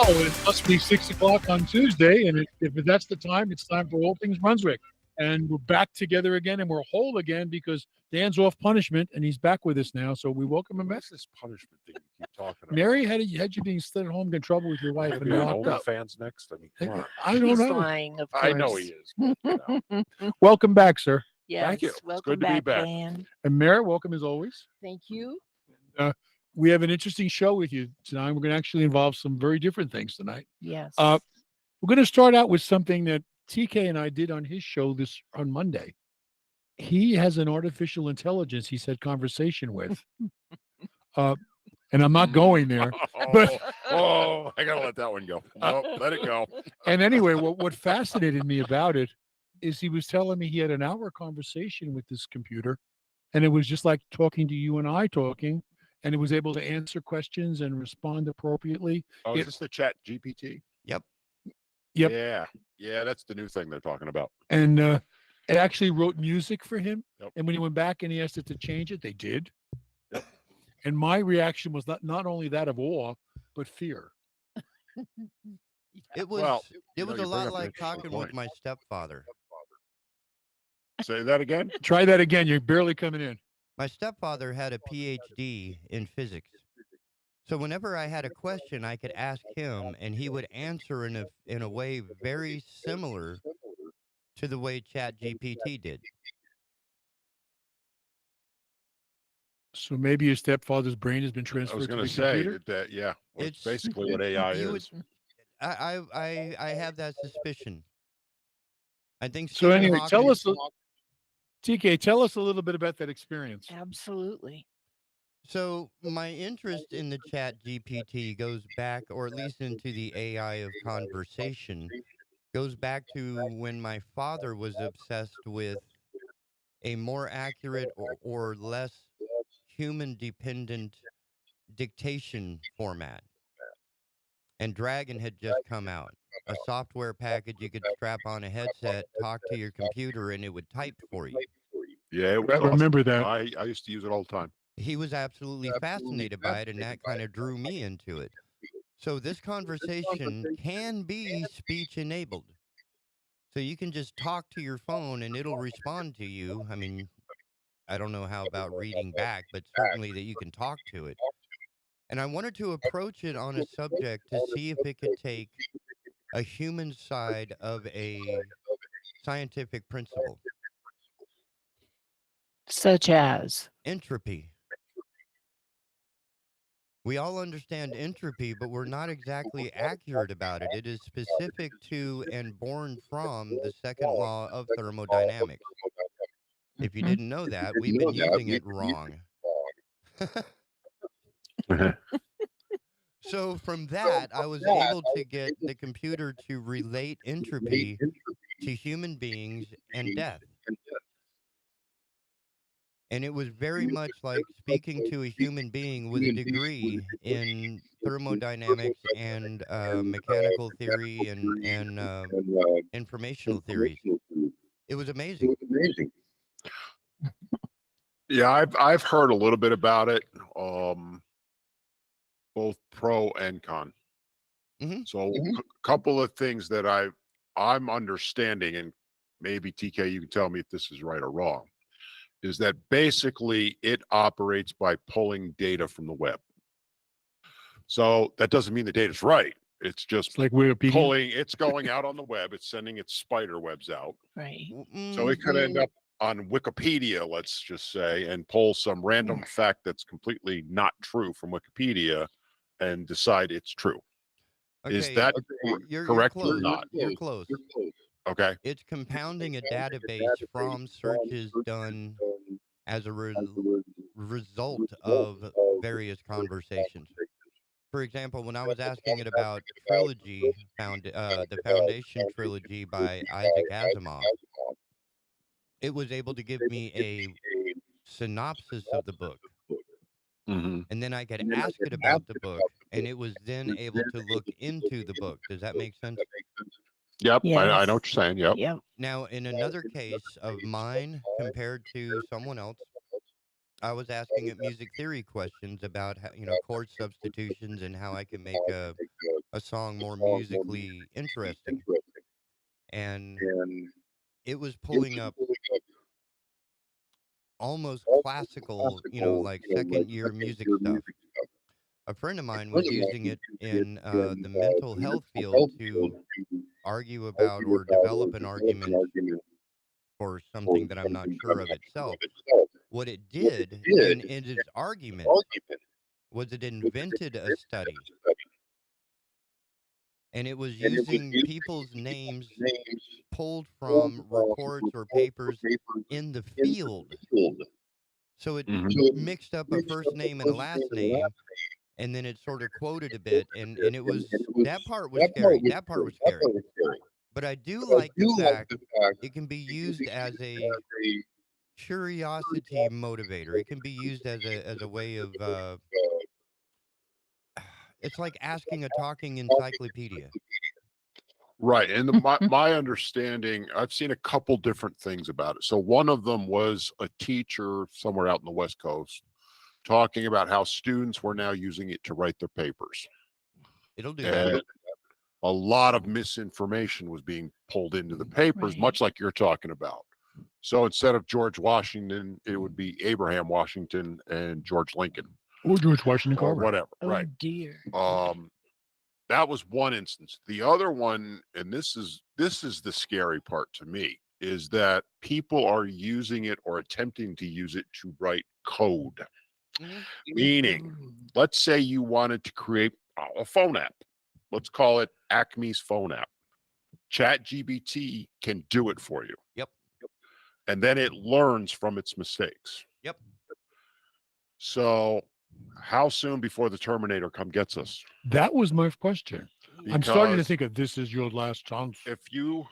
It must be 6 o'clock on Tuesday, and if that's the time, it's time for All Things Brunswick. And we're back together again, and we're whole again because Dan's off punishment, and he's back with us now. So we welcome him back. This punishment thing you keep talking about. Mary, had you being still at home, get in trouble with your wife, and locked up? Fans next. I mean, come on. I don't He's know. lying, of course. I know he is. But, you know. Welcome back, sir. Yes, Thank you. It's welcome good to be back. Dan. And Mary, welcome as always. Thank you. We have an interesting show with you tonight. We're going to actually involve some very different things tonight. Yes. We're going to start out with something that TK and I did on his show on Monday. He has an artificial intelligence he's had conversation with. And I'm not going there. But I gotta let that one go. No, let it go. And anyway, what fascinated me about it is he was telling me he had an hour conversation with this computer, and it was just like talking to you and I talking, and it was able to answer questions and respond appropriately. Oh, is this the Chat GPT? Yep. Yeah, that's the new thing they're talking about. And it actually wrote music for him. Yep. And when he went back and he asked it to change it, they did. Yep. And my reaction was not only that of awe, but fear. It was a lot like talking with my stepfather. Say that again? Try that again. You're barely coming in. My stepfather had a PhD in physics. So whenever I had a question, I could ask him, and he would answer in a way very similar to the way Chat GPT did. So maybe your stepfather's brain has been I transferred was to going the to say computer? that. Yeah, well, it's It's- basically what AI you is. I have that suspicion. I think So Stephen anyway, Hawking- TK, tell us a little bit about that experience. Absolutely. So my interest in the Chat GPT goes back, or at least into the AI of conversation, goes back to when my father was obsessed with a more accurate or less human-dependent dictation format. And Dragon had just come out. A software package you could strap on a headset, talk to your computer, and it would type for you. Yeah, I remember that. I used to use it all the time. He was absolutely fascinated by it, and that kind of drew me into it. So this conversation can be speech-enabled. So you can just talk to your phone, and it'll respond to you. I mean, I don't know how about reading back, but certainly that you can talk to it. And I wanted to approach it on a subject to see if it could take a human side of a scientific principle. Such as. Entropy. We all understand entropy, but we're not exactly accurate about it. It is specific to and born from the second law of thermodynamics. If you didn't know that, we've been using it wrong. So from that, I was able to get the computer to relate entropy to human beings and death. And it was very much like speaking to a human being with a degree in thermodynamics and mechanical theory and informational theories. It was amazing. Yeah, I've heard a little bit about it, both pro and con. Mm-hmm. So a couple of things that I'm understanding, and maybe TK, you can tell me if this is right or wrong, is that basically it operates by pulling data from the web. So that doesn't mean the data's right. It's just Like Wikipedia. pulling, it's going out on the web, it's sending its spider webs out. Right. So it could end up on Wikipedia, let's just say, and pull some random fact that's completely not true from Wikipedia and decide it's true. Okay, Is that you're correct close. or not? You're close. Okay. It's compounding a database from searches done as a result of various conversations. For example, when I was asking it about trilogy, the Foundation trilogy by Isaac Asimov, it was able to give me a synopsis of the book. Mm-hmm. And then I could ask it about the book, and it was then able to look into the book. Does that make sense? Yep. Yes. I know what you're saying. Yep. Yep. Now, in another case of mine compared to someone else, I was asking it music theory questions about how, chord substitutions and how I can make a song more musically interesting. And it was pulling up almost classical, like second year music stuff. A friend of mine was using it in the mental health field to argue about or develop an argument for something that I'm not sure of itself. What it did in its argument was it invented a study, and it was using people's names pulled from reports or papers in the field. So it Mhm. mixed up a first name and a last name, and then it sort of quoted a bit, and it was that part was scary. That part was scary. But I do like the fact it can be used as a curiosity motivator. It can be used as a way of it's like asking a talking encyclopedia. Right. And my understanding, I've seen a couple different things about it. So one of them was a teacher somewhere out in the West Coast talking about how students were now using it to write their papers. It'll do that. And a lot of misinformation was being pulled into the papers, Right. much like you're talking about. So instead of George Washington, it would be Abraham Washington and George Lincoln Or George Washington or Carver. whatever. Oh Right. dear. That was one instance. The other one, and this is the scary part to me, is that people are using it or attempting to use it to write code. Mhm. Meaning, Ooh. let's say you wanted to create a phone app. Let's call it Acme's phone app. Chat GPT can do it for you. Yep. And then it learns from its mistakes. Yep. So how soon before the Terminator come gets us? That was my question. I'm starting to Because think of this is your last chance. if you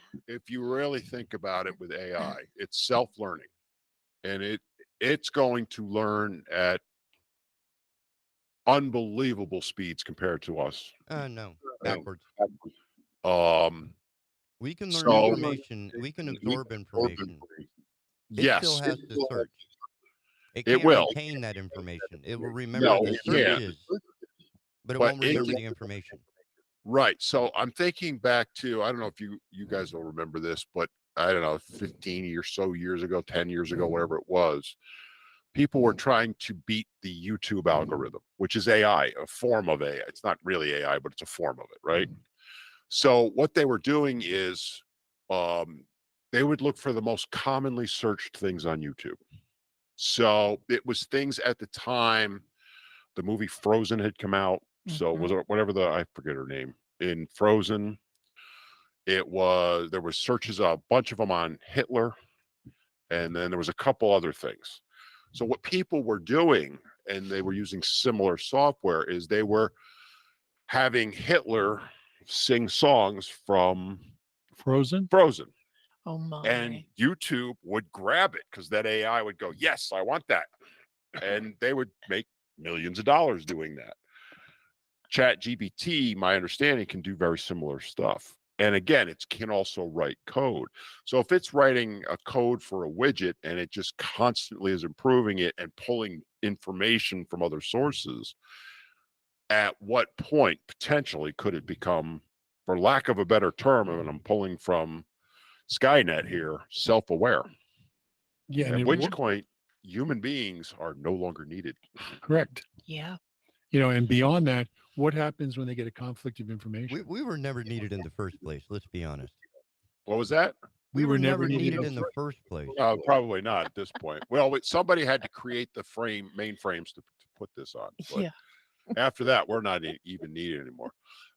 really think about it with AI, it's self-learning. And it's going to learn at unbelievable speeds compared to us. No. Backwards. Um We can learn so information. We can absorb information. It still yes, has to search. It it can't will. retain that information. It will remember No, the it can't. searches, but it But won't it remember can, the information. right. So I'm thinking back to, I don't know if you guys will remember this, but I don't know, 15 or so years ago, 10 years ago, whatever it was, people were trying to beat the YouTube algorithm, which is AI, a form of AI. It's not really AI, but it's a form of it, right? So what they were doing is um, they would look for the most commonly searched things on YouTube. So it was things at the time the movie Frozen had come out. So was it whatever I forget her name in Frozen? There was searches, a bunch of them on Hitler, and then there was a couple other things. So what people were doing, and they were using similar software, is they were having Hitler sing songs from Frozen? Frozen. Oh my. And YouTube would grab it because that AI would go, yes, I want that. And they would make millions of dollars doing that. Chat GPT, my understanding, can do very similar stuff. And again, it can also write code. So if it's writing a code for a widget and it just constantly is improving it and pulling information from other sources, at what point potentially could it become, for lack of a better term, and I'm pulling from Skynet here, self-aware? Yeah, and At it which point human beings are no longer needed. correct. Yeah. And beyond that, what happens when they get a conflict of information? We were never needed in the first place. Let's be honest. What was that? We were never needed in the first place. Probably not at this point. Well, somebody had to create the mainframes to put this on. But Yeah. after that, we're not even needed anymore.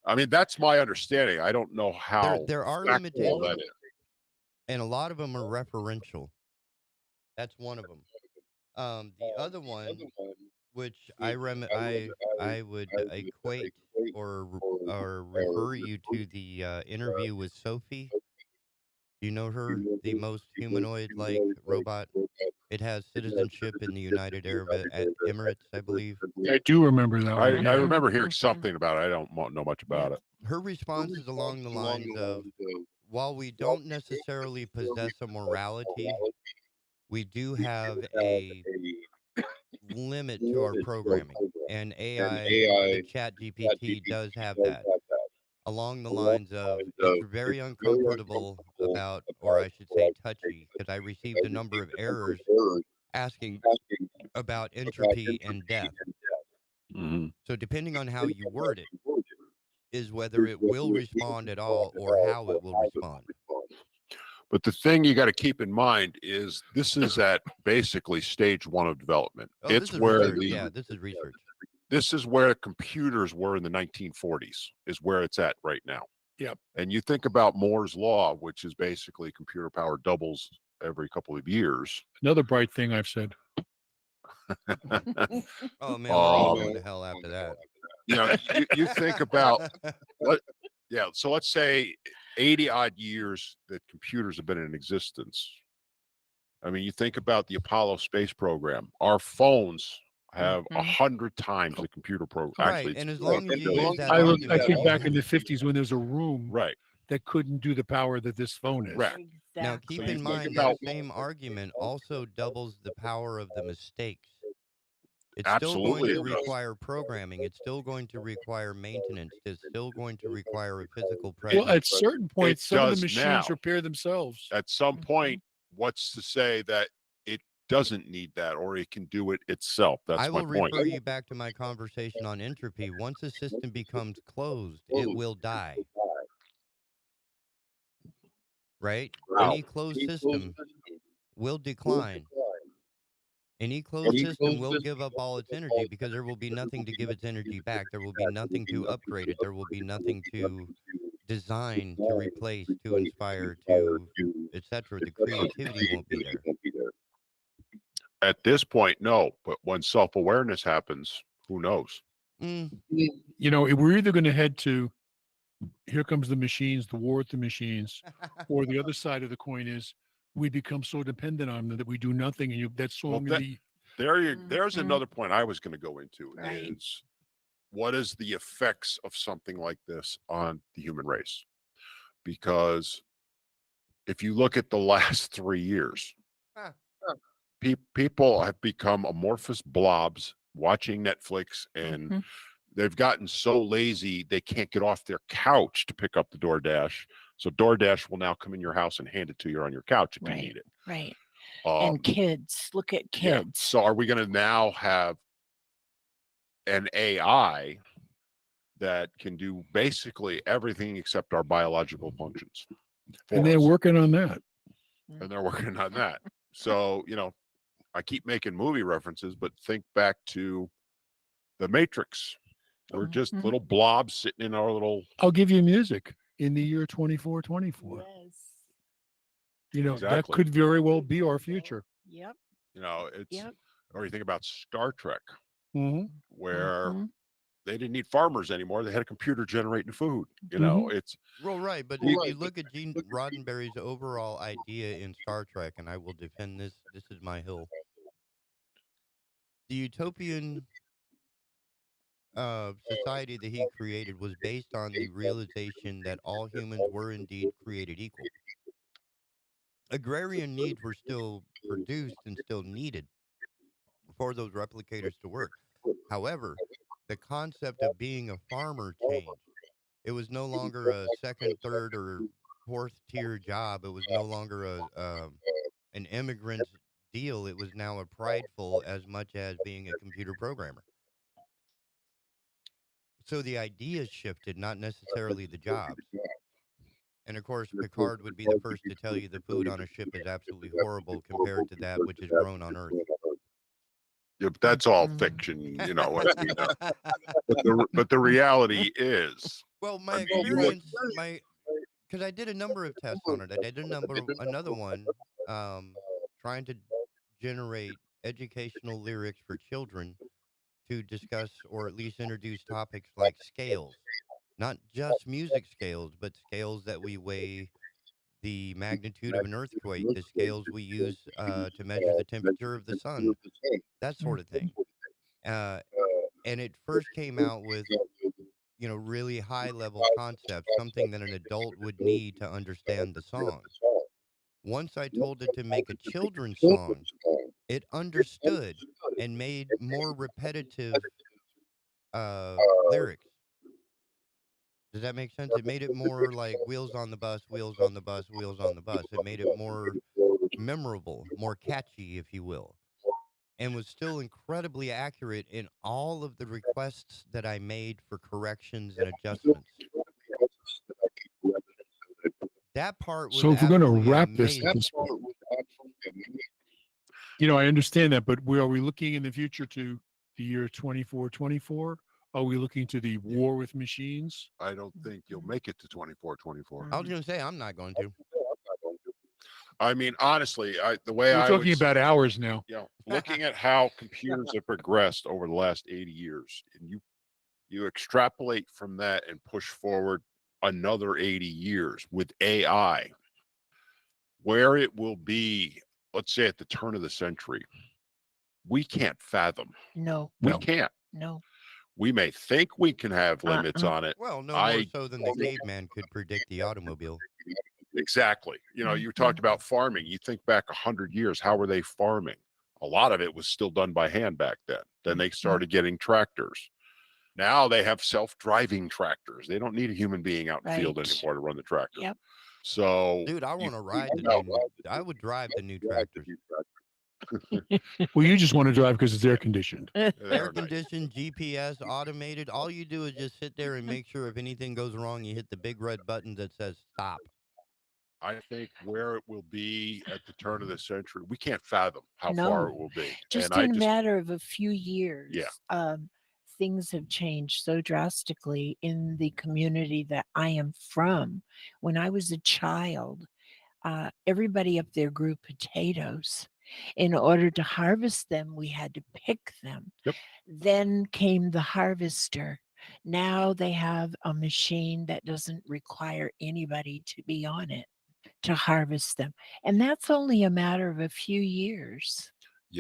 I mean, that's my understanding. I don't know how There are factual limitations, that is. and a lot of them are referential. That's one of them. The other one, which I would equate or refer you to the interview with Sophie. Do you know her? The most humanoid-like robot. It has citizenship in the United Arab Emirates, I believe. I do remember that one. I Yeah. remember hearing something about it. I don't know much about it. Her response is along the lines of, while we don't necessarily possess a morality, we do have a limit to our programming, and AI, the Chat GPT, does have that. Along the lines of it's very uncomfortable about, or I should say touchy, because I received a number of errors asking about entropy and death. Mhm. So depending on how you word it is whether it will respond at all or how it will respond. But the thing you got to keep in mind is this is at basically stage one of development. Oh, this It's is where research. the Yeah, this is research. this is where computers were in the 1940s, is where it's at right now. Yep. And you think about Moore's law, which is basically computer power doubles every couple of years. Another bright thing I've said. Oh man, we're all Um, going to hell after that. you think about what, yeah. So let's say 80 odd years that computers have been in existence. I mean, you think about the Apollo space program. Our phones have Mhm. 100 times the computer program. Right, Actually, and it's as long as you use that I argument, think back in the 50s when there's a room right, that couldn't do the power that this phone is. correct. now Exactly. keep you in think mind about- that same argument also doubles the power of the mistakes. It's still Absolutely, going to it does. require programming. It's still going to require maintenance. It's still going to require a physical Well, presence. at certain points, some of the does machines now. repair themselves. At some point, what's to say that it doesn't need that or it can do it itself? That's I my will point. refer you back to my conversation on entropy. Once a system becomes closed, it will die. Right? Wow. Any closed system will decline. Any closed system will give up all its energy because there will be nothing to give its energy back. There will be nothing to upgrade it. There will be nothing to design, to replace, to inspire, to etc. The creativity won't be there. At this point, no. But when self-awareness happens, who knows? Mm, You know, we're either going to head to here comes the machines, the war with the machines, or the other side of the coin is we become so dependent on them that we do nothing, and that's so Well, going to be. there's Mhm. another point I was going to go into Right. is what is the effects of something like this on the human race? Because if you look at the last 3 years, Huh. people have become amorphous blobs watching Netflix, and Mhm. they've gotten so lazy they can't get off their couch to pick up the DoorDash. So DoorDash will now come in your house and hand it to you on your couch if you Right. need it. Right. Um, And kids, look at yeah. kids. So are we going to now have an AI that can do basically everything except our biological functions? for And they're us? working on that. And they're working on that. So, I keep making movie references, but think back to The Matrix. We're just Mhm. little blobs sitting in our little. I'll give you music in the year 2424. Yes. You know, that Exactly. could very well be our future. Yep. It's, Yep. or you think about Star Trek, Mm-hmm. where Mhm. they didn't need farmers anymore. They had a computer generating food. It's Well, right, but if you look at Gene Roddenberry's overall idea in Star Trek, and I will defend this, this is my hill. The utopian society that he created was based on the realization that all humans were indeed created equal. Agrarian needs were still produced and still needed for those replicators to work. However, the concept of being a farmer changed. It was no longer a second, third, or fourth tier job. It was no longer an immigrant's deal. It was now a prideful as much as being a computer programmer. So the ideas shifted, not necessarily the jobs. And of course, Picard would be the first to tell you the food on a ship is absolutely horrible compared to that which is grown on Earth. yeah, but that's all Mhm. fiction, but the reality is, Well, my I mean, you look. experience, because I did a number of tests on it. I did another one, trying to generate educational lyrics for children to discuss or at least introduce topics like scales, not just music scales, but scales that we weigh the magnitude of an earthquake, the scales we use to measure the temperature of the sun, that sort of thing. Uh, and it first came out with really high level concepts, something that an adult would need to understand the song. Once I told it to make a children's song, it understood and made more repetitive lyrics. Does that make sense? It made it more like wheels on the bus, wheels on the bus, wheels on the bus. It made it more memorable, more catchy, if you will, and was still incredibly accurate in all of the requests that I made for corrections and adjustments. That part was So if we're going to absolutely wrap this at amazing. this point, I understand that, but are we looking in the future to the year 2424? Are we looking to the war with machines? I don't think you'll make it to 2424. I was going to say I'm not going to. I mean, honestly, the way We're I talking would about hours now. looking at how computers have progressed over the last 80 years, and you extrapolate from that and push forward another 80 years with AI, where it will be, let's say at the turn of the century, we can't fathom. No, We No. can't. no. We may think we can have limits Uh-uh. on it. Well, no more I so than the caveman could predict the automobile. Exactly. You talked about farming. You think back 100 years, how were they farming? A lot of it was still done by hand back then. Then they started getting tractors. Now they have self-driving tractors. They don't need a human being out in the field Right. anymore to run the tractor. Yep. So, Dude, I want to ride the new. I would drive the new tractors. Well, you just want to drive because it's air conditioned. they Air are nice. conditioned, GPS, automated. All you do is just sit there and make sure if anything goes wrong, you hit the big red button that says stop. I think where it will be at the turn of the century, we can't fathom how No. far it will be. Just And I in a just, matter of a few years, things have changed so drastically in the community that I am from. When I was a child, everybody up there grew potatoes. In order to harvest them, we had to pick them. Yep. Then came the harvester. Now they have a machine that doesn't require anybody to be on it to harvest them. And that's only a matter of a few years.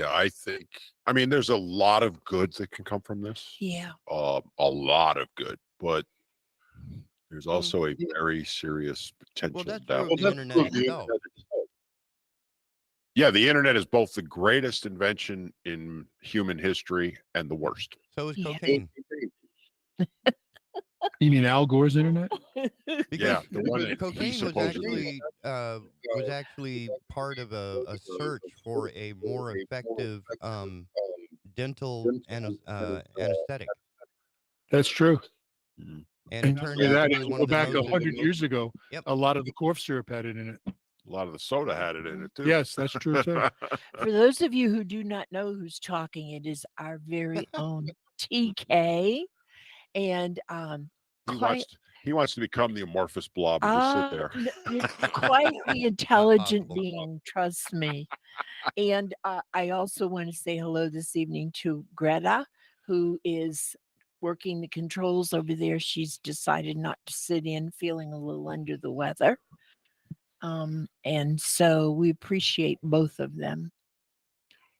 I think, I mean, there's a lot of good that can come from this. Yeah. A lot of good, but there's also a very serious potential Well, that's down. true of the internet itself. Yeah, the internet is both the greatest invention in human history and the worst. So is Yeah. cocaine. You mean Al Gore's internet? Because the one that he cocaine was supposedly- actually part of a search for a more effective dental anesthetic, That's true. Mhm. and it And turned not only out that, to if be you one go of the back most. 100 years ago, Yep. a lot of the cough syrup had it in it. A lot of the soda had it in it too. Yes, that's true too. For those of you who do not know who's talking, it is our very own TK. And He wants to become the amorphous blob and just sit there. quite the intelligent possible. being, trust me. And I also want to say hello this evening to Greta, who is working the controls over there. She's decided not to sit in, feeling a little under the weather. And so we appreciate both of them.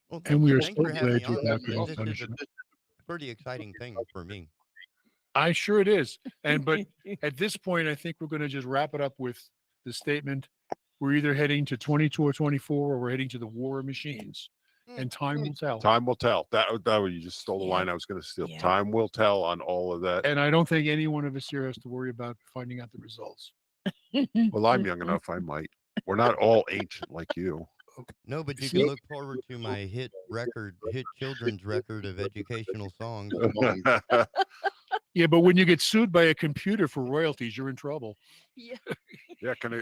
Well, And we are thanks so for having glad me you're on. back This on is a punishment. pretty exciting thing for me. I sure it is. But at this point, I think we're going to just wrap it up with the statement: we're either heading to 22 or 24, or we're heading to the war of machines, and time will tell. Time will tell. That you just stole the Yeah. line I was going to steal. Yeah. Time will tell on all of that. And I don't think any one of us here has to worry about finding out the results. Well, I'm young enough. I might. We're not all ancient like you. No, but you See- can look forward to my hit children's record of educational songs. Yeah, but when you get sued by a computer for royalties, you're in trouble. Yeah. Yeah, can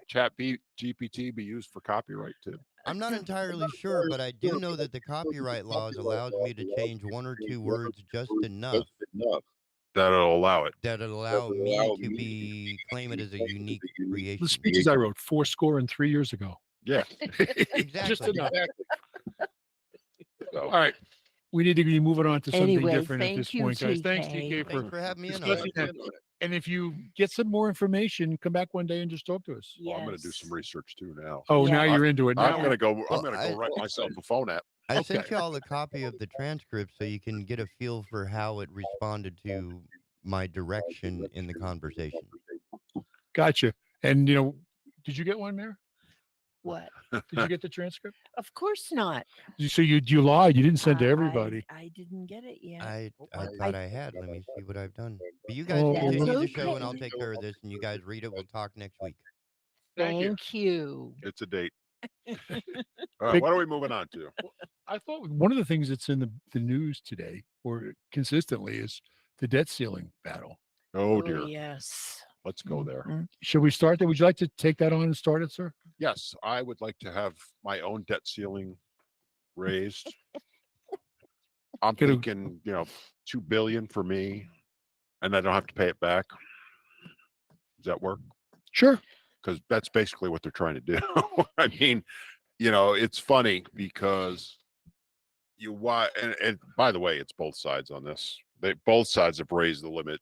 Chat GPT be used for copyright too? I'm not entirely sure, but I do know that the copyright laws allows me to change one or two words just enough That'll allow it. that allow me to claim it as a unique The creation. speeches I wrote 403 years ago. Yeah. Just Exactly. enough. So, All right. We need to be moving on to something Anyway, different at thank this you, point, guys. Thanks, TK. TK, Thanks for for having me in on discussing it. that. And if you get some more information, come back one day and just talk to us. well, I'm going to do Yes. some research too now. Oh, Yeah. now you're into it. I'm Now. going to go. Well, I'm going to go write myself a phone app. I sent y'all a copy of the transcript so you can get a feel for how it responded to my direction in the conversation. Gotcha. And, did you get one, Mayor? What? Did you get the transcript? Of course not. So you lied. You didn't send to I- everybody. I didn't get it yet. I I- thought I had. Let me see what I've done. But you guys Oh, That's continue the show, and I'll okay. take care of this. And you guys read it. We'll talk next week. Thank you. Thank you. It's a date. All right, Big- what are we moving on to? I thought one of the things that's in the news today or consistently is the debt ceiling battle. Oh dear. Yes. Let's go there. Mhm. Should we start there? Would you like to take that on and start it, sir? Yes, I would like to have my own debt ceiling raised. I'm Get a- thinking, 2 billion for me, and I don't have to pay it back. Does that work? Sure. Because that's basically what they're trying to do. I mean, it's funny because and by the way, it's both sides on this. Both sides have raised the limit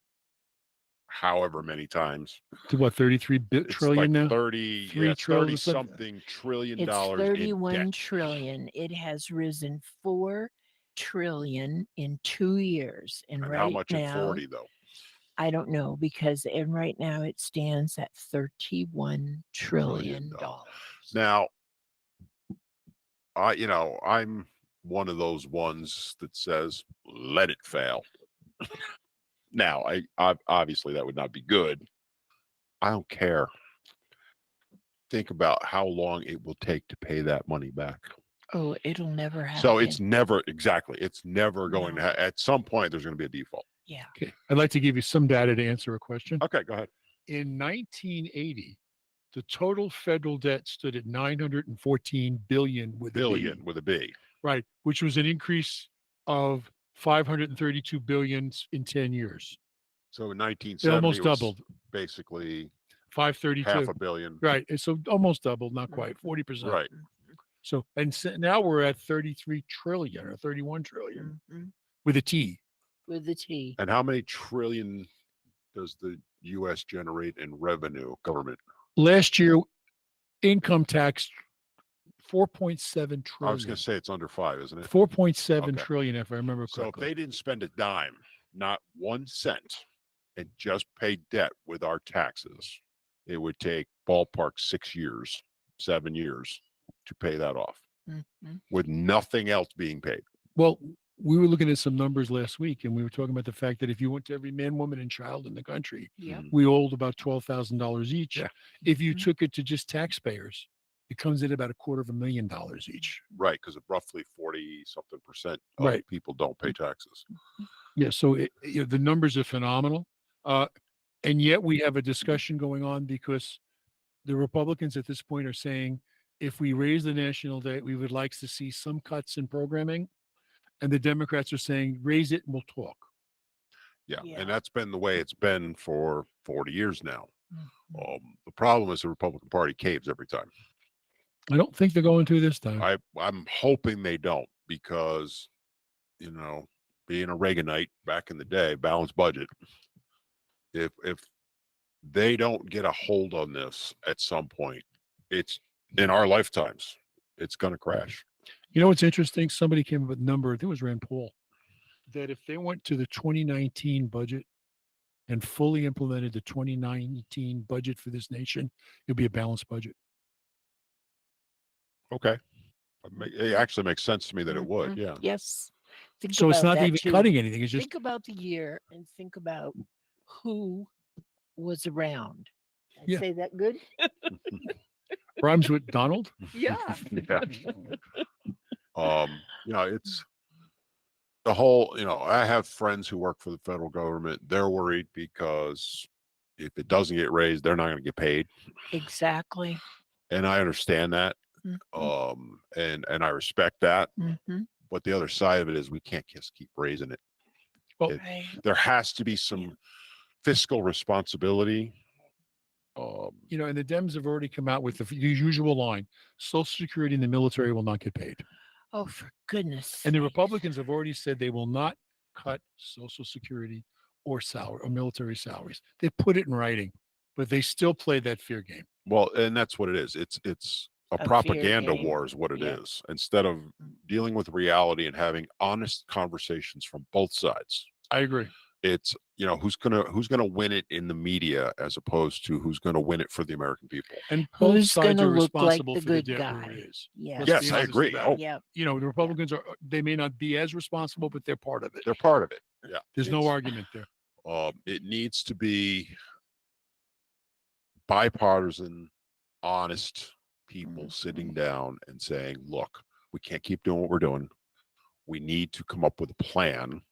however many times. To what, 33 It's trillion like now? 30, 3 trillion 30 or something. something trillion It's dollars in 31 debt. trillion. It has risen 4 trillion in 2 years. And And right how much now, at 40 though? I don't know because and right now it stands at $31 trillion. Now, I'm one of those ones that says, let it fail. Now, I obviously that would not be good. I don't care. Think about how long it will take to pay that money back. Oh, it'll never happen. So it's never it's never going to No. at some point there's going to be a default. yeah. Okay. I'd like to give you some data to answer a question. Okay, go ahead. In 1980, the total federal debt stood at 914 billion with a B. Billion with a B. Right, which was an increase of 532 billion in 10 years. So in It 1970 almost it was doubled. basically 532. half a billion. Right. And so almost doubled, not quite, 40%. Right. So, now we're at 33 trillion or 31 trillion Mhm. with a T. With the T. And how many trillion does the US generate in revenue, government? Last year, income tax 4.7 I was trillion. going to say it's under 5, isn't it? 4.7 Okay. trillion, if I remember So if correctly. they didn't spend a dime, not 1 cent, and just pay debt with our taxes, it would take ballpark 6 years, 7 years to pay that off Mhm. with nothing else being paid. Well, we were looking at some numbers last week, and we were talking about the fact that if you went to every man, woman, and child in the country, Yep. we owed about $12,000 each. Yeah. If you Mhm. took it to just taxpayers, it comes in about $250,000 each. Right, because roughly 40-something% of Right. people don't pay taxes. Yeah, so the numbers are phenomenal, and yet we have a discussion going on because the Republicans at this point are saying if we raise the national debt, we would like to see some cuts in programming, and the Democrats are saying raise it and we'll talk. Yeah, Yeah. and that's been the way it's been for 40 years now. Mhm. The problem is the Republican Party caves every time. I don't think they're going to this time. I'm hoping they don't because, being a Reaganite back in the day, balanced budget. If they don't get a hold on this at some point, it's in our lifetimes, it's going to crash. You know what's interesting? Somebody came up with a number, I think it was Rand Paul, that if they went to the 2019 budget and fully implemented the 2019 budget for this nation, it'll be a balanced budget. Okay. It actually makes sense to me that it would. Mhm. Yeah. Yes. Think So it's about not that even too. cutting anything. It's just Think about the year and think about who was around. I Yeah. say that good? rhymes with Donald. Yeah. Yeah. It's the whole, I have friends who work for the federal government. They're worried because if it doesn't get raised, they're not going to get paid. Exactly. And I understand that. Mhm. And I respect that. Mhm. But the other side of it is we can't just keep raising it. Well, Right. There has to be some fiscal responsibility. And the Dems have already come out with the usual line: Social Security and the military will not get paid. Oh, for goodness. And the sakes. Republicans have already said they will not cut Social Security or salary or military salaries. They put it in writing, but they still play that fear game. Well, and that's what it is. It's a fear propaganda game. war is what it Yeah. is. Instead of dealing with reality and having honest conversations from both sides. I agree. it's who's gonna win it in the media as opposed to who's gonna win it for the American people. And both Who's sides gonna are look like responsible the for the good debt guy? where it is. Yes. Let's Yes, be I honest agree. about Oh, it. Yep. The Republicans they may not be as responsible, but they're part of it. they're part of it. Yeah, There's no it's- argument there. It needs to be bipartisan, honest people sitting down and saying, look, we can't keep doing what we're doing. We need to come up with a plan.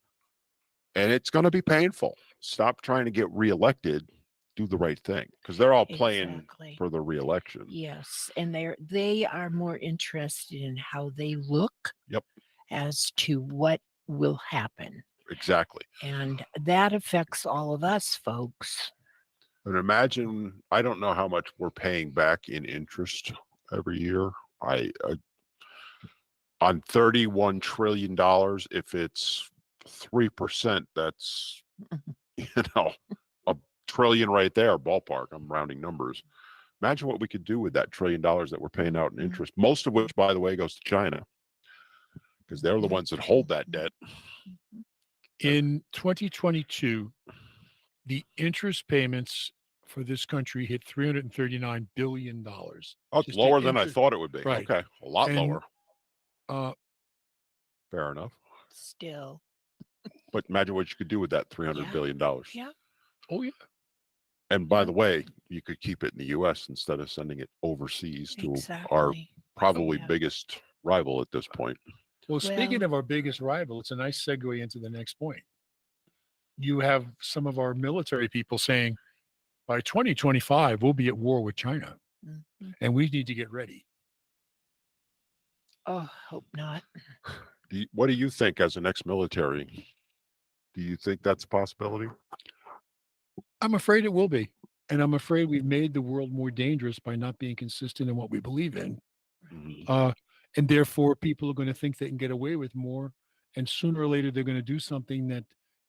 And it's going to be painful. Stop trying to get reelected. Do the right thing. Because they're all playing Exactly. for the reelection. Yes, and they are more interested in how they look. Yep. As to what will happen. Exactly. And that affects all of us, folks. And imagine, I don't know how much we're paying back in interest every year. On $31 trillion, if it's 3%, that's, a trillion right there, ballpark. I'm rounding numbers. Imagine what we could do with that $1 trillion that we're paying out in interest, most of which, by the way, goes to China because they're the ones that hold that debt. In 2022, the interest payments for this country hit $339 billion. Oh, it's Just lower the than I interest- thought it would be. right. Okay, a lot And, lower. Uh, Fair enough. Still. But imagine what you could do with that $300 billion. Yeah. oh yeah, And by the way, you could keep it in the U.S. instead of sending it overseas to Exactly. our probably yeah. biggest rival at this point. Well, speaking Well- of our biggest rival, it's a nice segue into the next point. You have some of our military people saying by 2025, we'll be at war with China Mhm. and we need to get ready. Oh, hope not. What do you think as an ex-military? Do you think that's a possibility? I'm afraid it will be. And I'm afraid we've made the world more dangerous by not being consistent in what we believe in. Mhm. And therefore, people are going to think they can get away with more. And sooner or later, they're going to do something that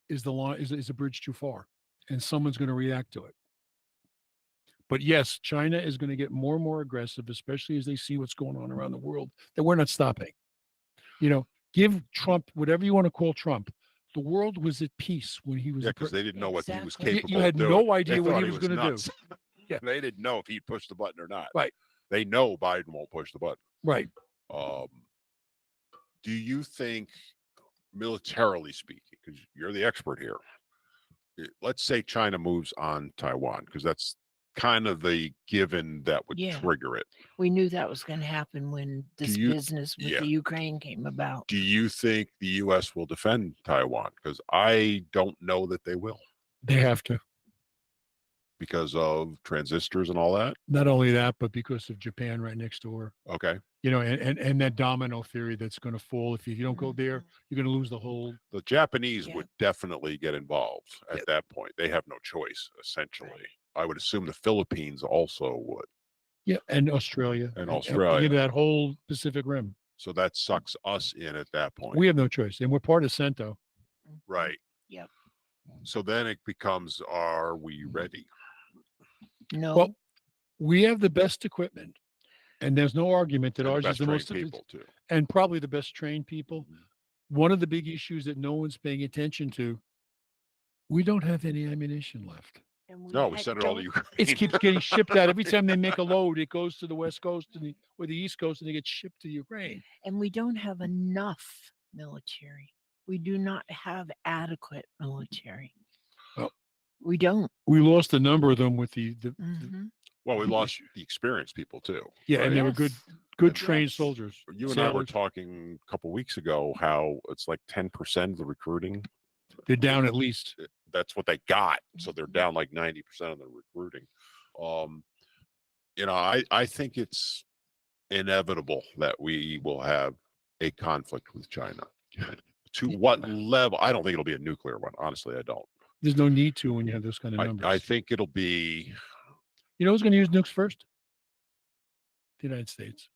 is is a bridge too far. And someone's going to react to it. But yes, China is going to get more and more aggressive, especially as they see what's going on around the world, that we're not stopping. Give Trump whatever you want to call Trump. The world was at peace when he was Yeah, the because they didn't know what he was Exactly. capable You had of doing. no They idea what thought he was going to do. nuts. Yeah. They didn't know if he'd push the button or not. Right. They know Biden won't push the button. Right. Do you think, militarily speaking, because you're the expert here, let's say China moves on Taiwan, because that's kind of the given that would Yeah. trigger it. We knew that was going to happen when this you- business with yeah. the Ukraine came about. Do you think the U.S. will defend Taiwan? Because I don't know that they will, They have to. because of transistors and all that. Not only that, but because of Japan right next door. Okay. And that domino theory that's going to fall. If you don't go there, you're going to lose the whole. The Japanese Yeah. would definitely get involved at Yeah. that point. They have no choice, essentially. I would assume the Philippines also would. Yeah. And Australia. And Australia. That whole Pacific Rim. So that sucks us in at that point. We have no choice. And we're part of CENTO. Right. Yep. So then it becomes, are we ready? No. Well, we have the best equipment. And there's no argument that And the ours is best the trained most people too. and probably the best trained people. Mhm. One of the big issues that no one's paying attention to, we don't have any ammunition left. And No, we had- sent it all to don't- Ukraine. It keeps getting shipped out. Every time they make a load, it goes to the West Coast or the East Coast and it gets shipped to Ukraine. And we don't have enough military. We do not have adequate military. Well, We don't. We lost a number of them with the Mhm. Well, we lost the experienced people too. yeah, and they were Yes. good And- trained Yes. soldiers. You and I were sailors. talking a couple weeks ago how it's like 10% of the recruiting. They're down at least. That's what they got. So Mm-hmm. they're down like 90% of the recruiting. I think it's inevitable that we will have a conflict with China. To what level? I don't think it'll be a nuclear one. Honestly, I don't. There's no need to when you have those kind of numbers. I think it'll be. You know who's going to use nukes first? The United States.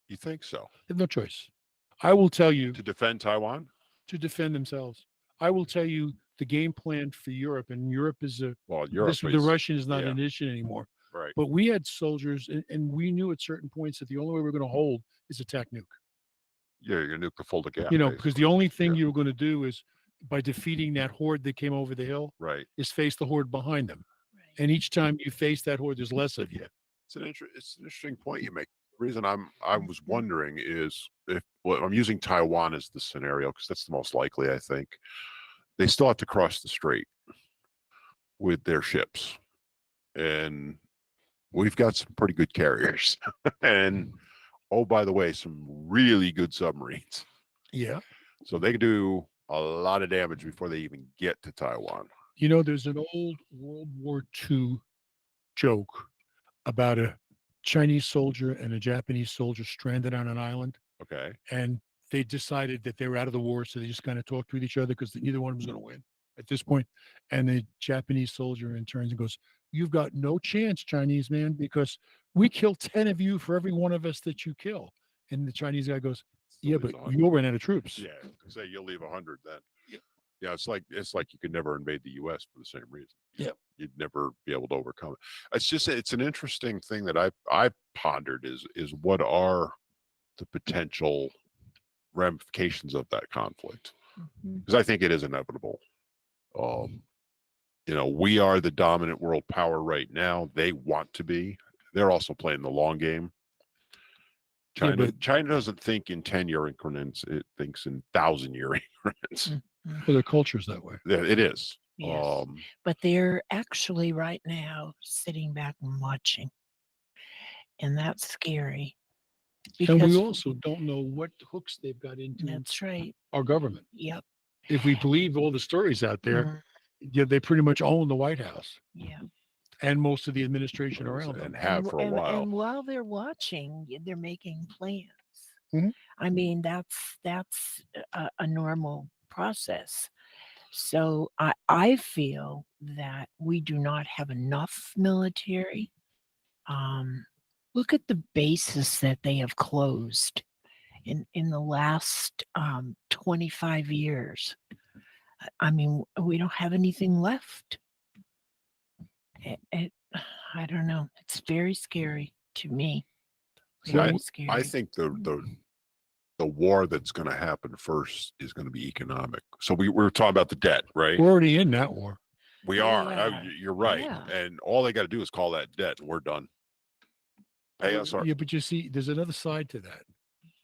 You think so? They have no choice. I will tell you To defend Taiwan? to defend themselves. I will tell you the game plan for Europe, and Europe is Well, Europe. the Russian is not yeah. an issue anymore. Right. But we had soldiers, and we knew at certain points that the only way we're going to hold is attack nuke. Yeah, you're gonna nuke the Fulda Gap. Because the only thing Yeah. you were going to do is by defeating that horde that came over the hill, Right. is face the horde behind them. Right. And each time you face that horde, there's less of you. It's an interesting point you make. The reason I was wondering is if I'm using Taiwan as the scenario because that's the most likely. I think they still have to cross the strait with their ships, and we've got some pretty good carriers, and oh, by the way, some really good submarines. Yeah. So they can do a lot of damage before they even get to Taiwan. You know, there's an old World War II joke about a Chinese soldier and a Japanese soldier stranded on an island, Okay. and they decided that they were out of the war, so they just kind of talked with each other because neither one was going to win at this point. And the Japanese soldier in turns and goes, "You've got no chance, Chinese man, because we kill 10 of you for every one of us that you kill." And the Chinese guy goes, Still "Yeah, leaves but 100. you'll run out of troops." Yeah, say you'll leave 100 then. Yep. Yeah, it's like you could never invade the U.S. for the same reason. Yep. You'd never be able to overcome it. It's an interesting thing that I pondered is what are the potential ramifications of that conflict, Mhm. because I think it is inevitable. We are the dominant world power right now. They want to be. They're also playing the long game. Yeah, China doesn't think in 10-year increments. It thinks in 1,000-year increments. Mhm. Well, their culture's that way. Yeah, it is. Yes. But they're actually right now sitting back and watching. And that's scary. And we Because also don't know what hooks they've got into that's right. our government. Yep. If we believe all the stories out there, Mhm. yeah, they pretty much own the White House Yeah. and most of the administration around them. and have for a while. And while they're watching, they're making plans. Mhm. I mean, that's a normal process. So I feel that we do not have enough military. Look at the bases that they have closed in the last 25 years. I mean, we don't have anything left. I don't know. It's very scary to me. See, Very scary. I think the war that's going to happen first is going to be economic. So we were talking about the debt, right? We're already in that war. We are. Yeah. You're right. Yeah. And all they got to do is call that debt, and we're done. Pay us our. Yeah, but you see, there's another side to that,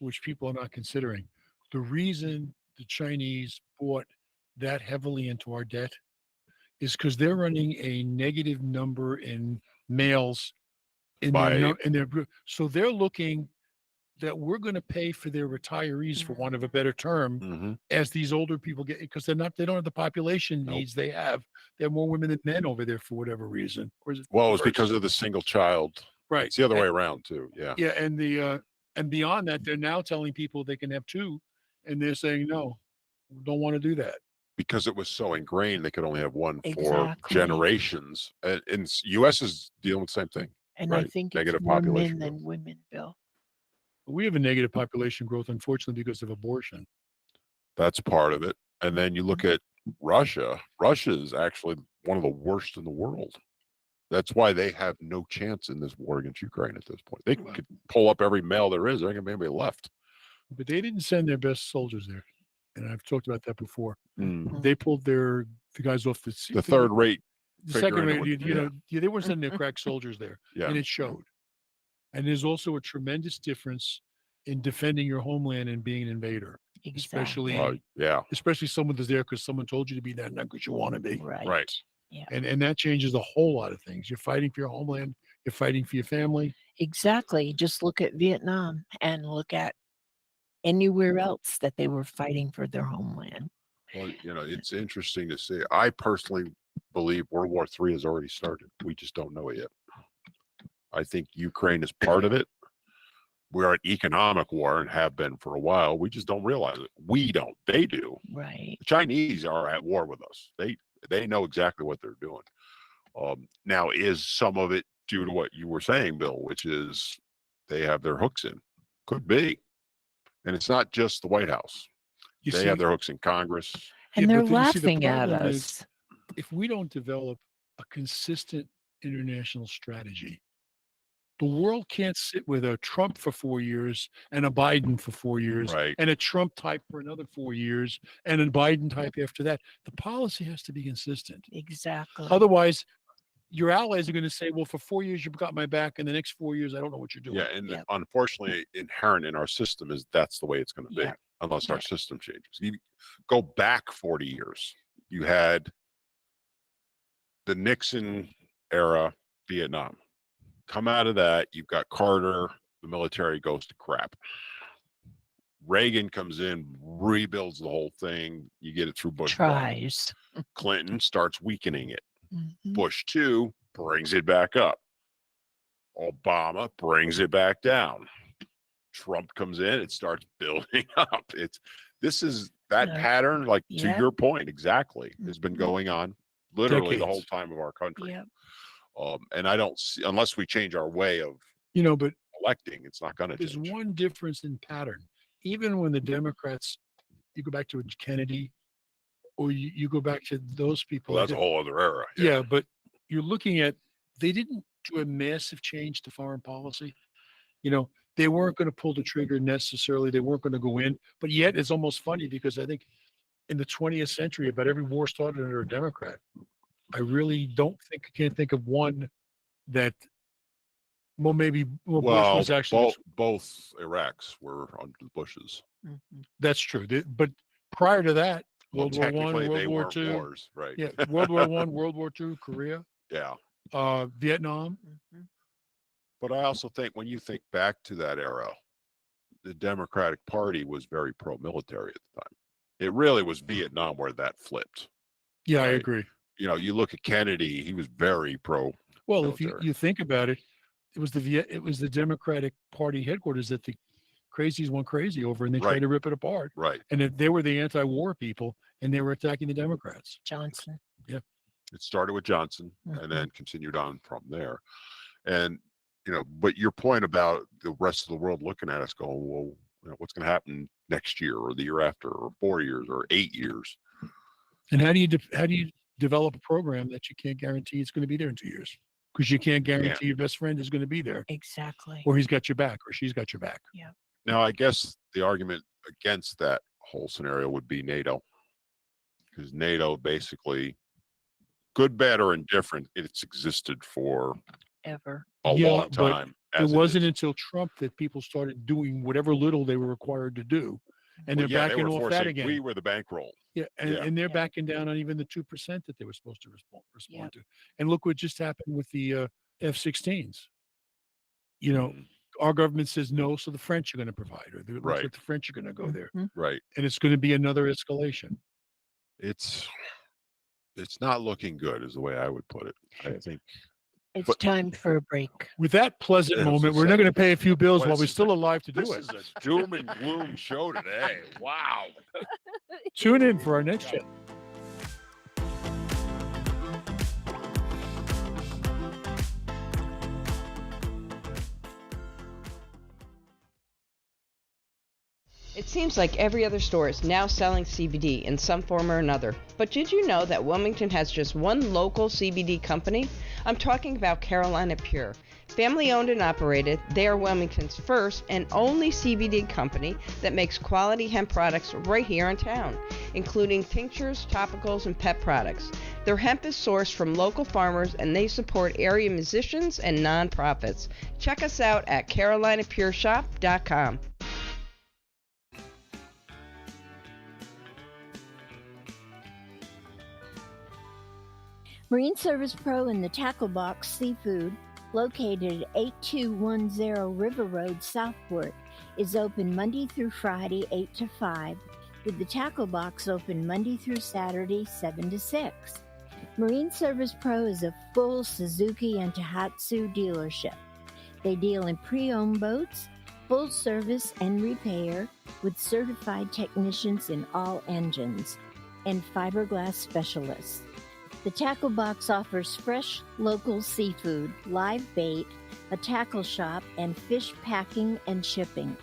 which people are not considering. The reason the Chinese bought that heavily into our debt is because they're running a negative number in males in their group. So they're looking that we're going to pay for their retirees, for want of a better term, Mhm. as these older people get, because they don't have the population Nope. needs they have. They have more women than men over there for whatever reason. Or is it Well, it's reversed? because of the single child. Right. It's the other way around too. Yeah. Yeah, and beyond that, they're now telling people they can have two, and they're saying no, don't want to do that. Because it was so ingrained, they could only have one for Exactly. generations. And U.S. is dealing with the same thing. And I Right. think Negative it's more population men growth. than women, Bill. We have a negative population growth, unfortunately, because of abortion. That's part of it. And then you look at Russia. Russia is actually one of the worst in the world. That's why they have no chance in this war against Ukraine at this point. They could pull up every male there is. There ain't gonna be anybody left. But they didn't send their best soldiers there, and I've talked about that before. Mm. They pulled the guys off the Third rate. the figure second in it rate. would- They weren't sending their crack soldiers there, Yeah. and it showed. And there's also a tremendous difference in defending your homeland and being an invader, especially Yeah. especially someone that's there because someone told you to be there, not because you want to be. Right. Yeah. And that changes a whole lot of things. You're fighting for your homeland. You're fighting for your family. Exactly. Just look at Vietnam and look at anywhere else that they were fighting for their homeland. Well, it's interesting to see. I personally believe World War III has already started. We just don't know it yet. I think Ukraine is part of it. We're at economic war and have been for a while. We just don't realize it. We don't. They do. Right. The Chinese are at war with us. They know exactly what they're doing. Now, is some of it due to what you were saying, Bill, which is they have their hooks in? Could be. And it's not just the White House. They have their hooks in Congress. And Yeah, they're but then you see the laughing at problem is, us. if we don't develop a consistent international strategy, The world can't sit with a Trump for 4 years and a Biden for 4 years Right. and a Trump type for another 4 years and a Biden type after that. The policy has to be consistent. Exactly. Otherwise, your allies are going to say, well, for 4 years, you've got my back. And the next 4 years, I don't know what you're doing. Yeah, and Yep. unfortunately, inherent in our system is that's the way it's going to be, Yep. unless our Yep. system changes. You go back 40 years. You had the Nixon era, Vietnam. Come out of that, you've got Carter. The military goes to crap. Reagan comes in, rebuilds the whole thing. You get it through Bush. one. Tries. Clinton starts weakening it. Mhm. Bush 2 brings it back up. Obama brings it back down. Trump comes in, it starts building up. This is that Yeah. pattern, like to Yeah. your point, exactly, has been Mhm. going on literally the whole Decades. time of our country. Yep. And I don't see, unless we change our way of But electing, it's not going to there's change. one difference in pattern. Even when the Democrats, you go back to Kennedy, or you go back to those people. Well, that's a whole other era. Yeah, but you're looking at, they didn't do a massive change to foreign policy. They weren't going to pull the trigger necessarily. They weren't going to go in. But yet it's almost funny because I think in the 20th century, about every war started under a Democrat. I really can't think of one that, maybe Bush Well, was actually, both Iraqs were under the Bushes. Mhm. that's true. But prior to that, Well, World War One, technically, World they War weren't Two, wars, right? yeah, World War One, World War Two, Korea, Yeah. Vietnam. Mhm. But I also think when you think back to that era, the Democratic Party was very pro-military at the time. It really was Vietnam where that flipped. Yeah, I Right. agree. You look at Kennedy; he was very pro. Well, if Military. you think about it, it was the Democratic Party headquarters that the crazies went crazy over, and they tried Right. to rip it apart. Right. And they were the anti-war people, and they were attacking the Democrats. Johnson. It started with Johnson Mhm. and then continued on from there. And but your point about the rest of the world looking at us going, well, what's going to happen next year or the year after or 4 years or 8 years? And how do you develop a program that you can't guarantee it's going to be there in 2 years? Because you can't guarantee your best friend is going to be there, Exactly. or he's got your back, or she's got your back. Now, I guess the argument against that whole scenario would be NATO, because NATO basically, good, bad, or indifferent, it's existed for Ever. a long but time. It as wasn't is. until Trump that people started doing whatever little they were required to do, and Well, they're yeah, they backing were off forcing. that again. We were the bankroll. Yeah, and, Yeah. and they're Yeah. backing down on even the 2% that they were supposed to respond Yep. to. And look what just happened with the F-16s. Mhm. Our government says no, so the French are going to provide, or it looks Right. like the French are going to go there, Mhm. Right. and it's going to be another escalation. It's not looking good, is the way I would put it. I think. It's But- time for a break. With that pleasant Yeah, I was moment, gonna we're not say, going to pay a few bills what while is we're this still thing? alive to do This it. is a doom and gloom show today. Wow. Tune in for our next show. It seems like every other store is now selling CBD in some form or another. But did you know that Wilmington has just one local CBD company? I'm talking about Carolina Pure. Family owned and operated, they are Wilmington's first and only CBD company that makes quality hemp products right here in town, including tinctures, topicals, and pet products. Their hemp is sourced from local farmers and they support area musicians and nonprofits. Check us out at carolinapureshop.com. Marine Service Pro and the Tackle Box Seafood, located at 8210 River Road, Southport, is open Monday through Friday, 8 to 5, with the Tackle Box open Monday through Saturday, 7 to 6. Marine Service Pro is a full Suzuki and Tohatsu dealership. They deal in pre-owned boats, full service and repair, with certified technicians in all engines, and fiberglass specialists. The Tackle Box offers fresh, local seafood, live bait, a tackle shop, and fish packing and shipping.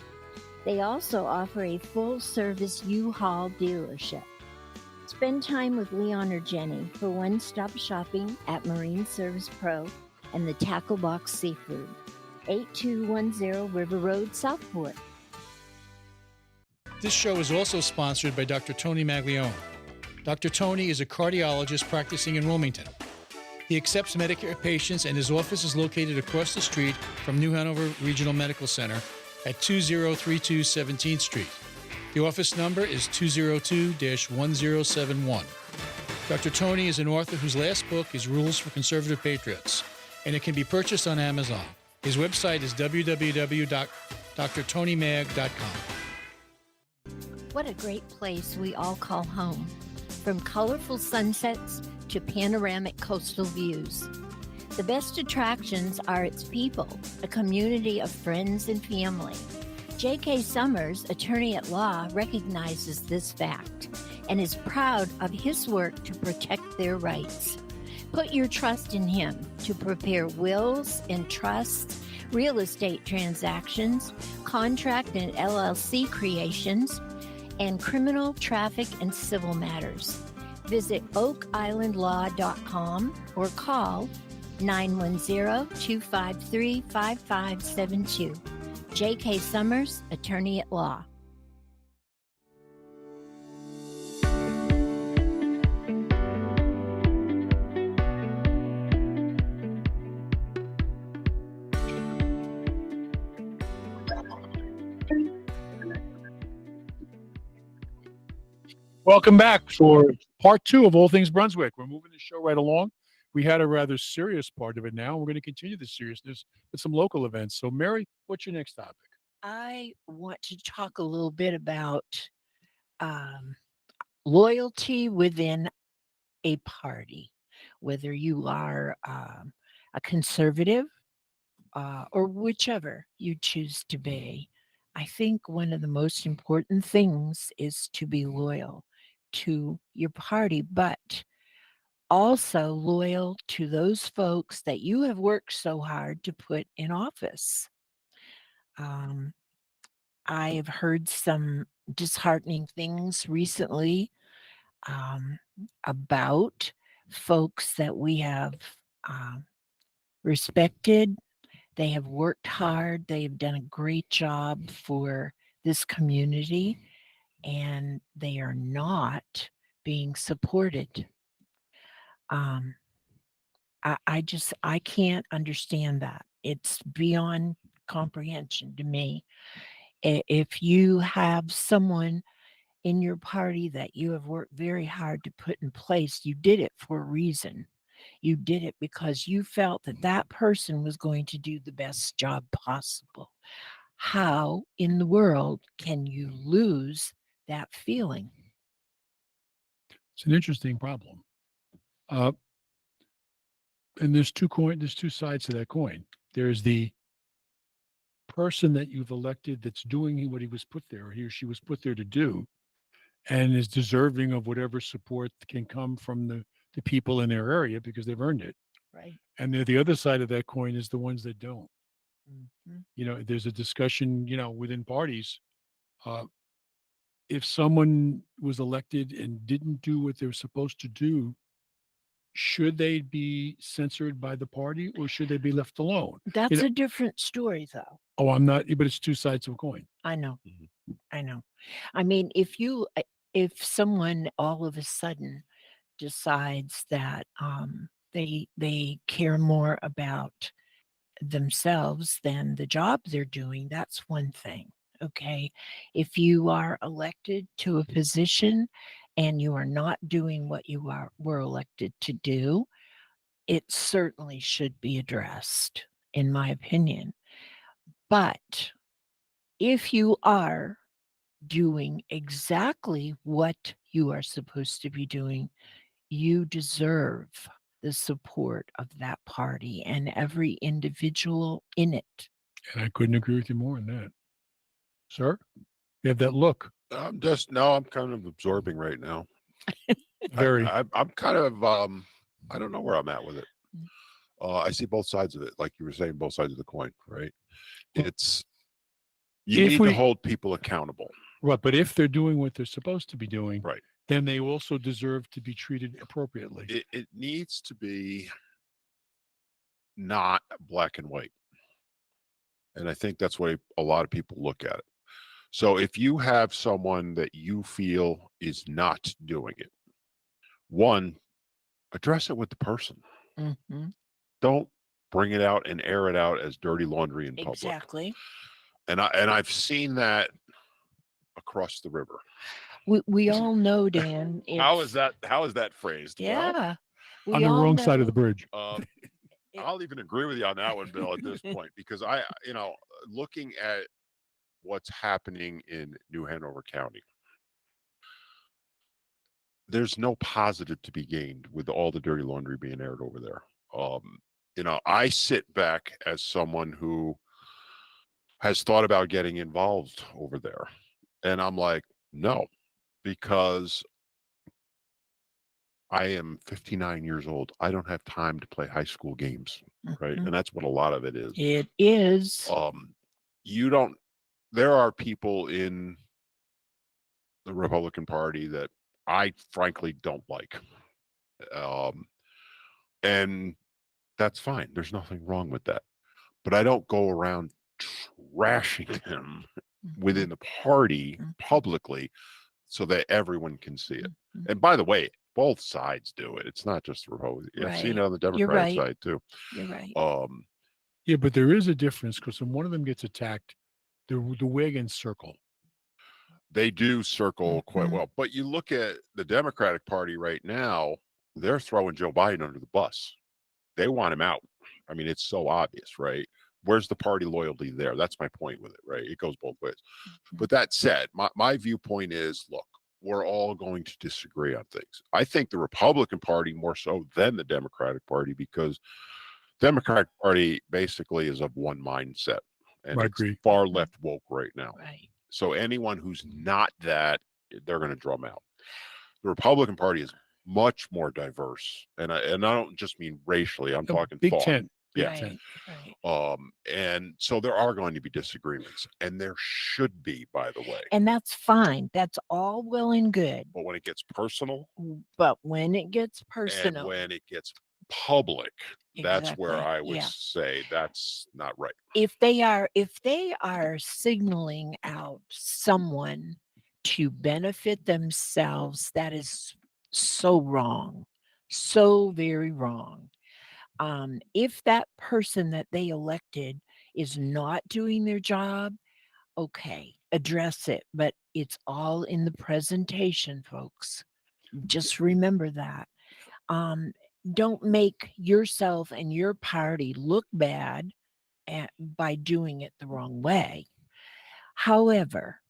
They also offer a full-service U-Haul dealership. Spend time with Leon or Jenny for one-stop shopping at Marine Service Pro and the Tackle Box Seafood. 8210 River Road, Southport. This show is also sponsored by Dr. Tony Maglione. Dr. Tony is a cardiologist practicing in Wilmington. He accepts Medicare patients, and his office is located across the street from New Hanover Regional Medical Center at 2032 17th Street. The office number is 202-1071. Dr. Tony is an author whose last book is Rules for Conservative Patriots, and it can be purchased on Amazon. His website is www.drtonymag.com. What a great place we all call home. From colorful sunsets to panoramic coastal views. The best attractions are its people, a community of friends and family. J.K. Summers, attorney at law, recognizes this fact and is proud of his work to protect their rights. Put your trust in him to prepare wills and trusts, real estate transactions, contract and LLC creations, and criminal, traffic, and civil matters. Visit oakislandlaw.com or call 910-253-5572. J.K. Summers, attorney at law. Welcome back for part 2 of All Things Brunswick. We're moving the show right along. We had a rather serious part of it now. We're going to continue the seriousness with some local events. So, Mary, what's your next topic? I want to talk a little bit about loyalty within a party, whether you are a conservative or whichever you choose to be. I think one of the most important things is to be loyal to your party, but also loyal to those folks that you have worked so hard to put in office. I have heard some disheartening things recently about folks that we have respected. They have worked hard. They have done a great job for this community, and they are not being supported. I can't understand that. It's beyond comprehension to me. If you have someone in your party that you have worked very hard to put in place, you did it for a reason. You did it because you felt that that person was going to do the best job possible. How in the world can you lose that feeling? It's an interesting problem. And there's two sides to that coin. There's the person that you've elected that's doing what he was put there, or he or she was put there to do, and is deserving of whatever support can come from the people in their area because they've earned it. Right. And the other side of that coin is the ones that don't. Mm-hmm. You know, there's a discussion, within parties. If someone was elected and didn't do what they're supposed to do, should they be censored by the party or should they be left alone? That's a different story, though. Oh, I'm not, but it's two sides of a coin. I know. Mm-hmm. I know. I mean, if someone all of a sudden decides that they care more about themselves than the job they're doing, that's one thing. Okay. If you are elected to a position and you are not doing what you were elected to do, it certainly should be addressed, in my opinion. But if you are doing exactly what you are supposed to be doing, you deserve the support of that party and every individual in it. And I couldn't agree with you more on that. Sir, you have that look. I'm kind of absorbing right now. Very. I'm kind of I don't know where I'm at with it. I see both sides of it, like you were saying, both sides of the coin, right? It's you need to hold people accountable. Right, but if they're doing what they're supposed to be doing, right, then they also deserve to be treated appropriately. It needs to be not black and white. And I think that's the way a lot of people look at it. So if you have someone that you feel is not doing it, one, address it with the person. Mhm. Don't bring it out and air it out as dirty laundry in public. Exactly. And I've seen that across the river. We all know, Dan. How it's- is that? How is that phrased? Well, Yeah. On we the all wrong side of the know- bridge. I'll even agree with you on that one, Bill, at this point, because looking at what's happening in New Hanover County, there's no positive to be gained with all the dirty laundry being aired over there. I sit back as someone who has thought about getting involved over there. And I'm like, no, because I am 59 years old. I don't have time to play high school games, right? Mhm. And that's what a lot of it is. It is. You don't, there are people in the Republican Party that I frankly don't like. And that's fine. There's nothing wrong with that. But I don't go around trashing them within the party Mhm. publicly so that everyone can see it. Mhm. And by the way, both sides do it. It's not just the Republican. I've seen it Right. on the You're Democratic right. side too. You're right. Yeah, but there is a difference because when one of them gets attacked, the Wiggins circle. They do circle quite Mhm. well. But you look at the Democratic Party right now, they're throwing Joe Biden under the bus. They want him out. I mean, it's so obvious, right? Where's the party loyalty there? That's my point with it, right? It goes both ways. But that said, my viewpoint is, look, we're all going to disagree on things. I think the Republican Party more so than the Democratic Party, because Democratic Party basically is of one mindset, and I it's agree. far left woke right now. Right. So anyone who's not that, they're going to drum out. The Republican Party is much more diverse, and I don't just mean racially. I'm talking Big thought. tent. Big Yeah. tent. Right. And so there are going to be disagreements, and there should be, by the way. And that's fine. That's all well and good. But when it gets personal, But when it gets and personal, when it gets public, that's where Exactly. I would Yeah. say that's not right. if they are signaling out someone to benefit themselves, that is so wrong, so very wrong. If that person that they elected is not doing their job, okay, address it, but it's all in the presentation, folks. Just remember that. Um, don't make yourself and your party look bad by doing it the wrong way. However,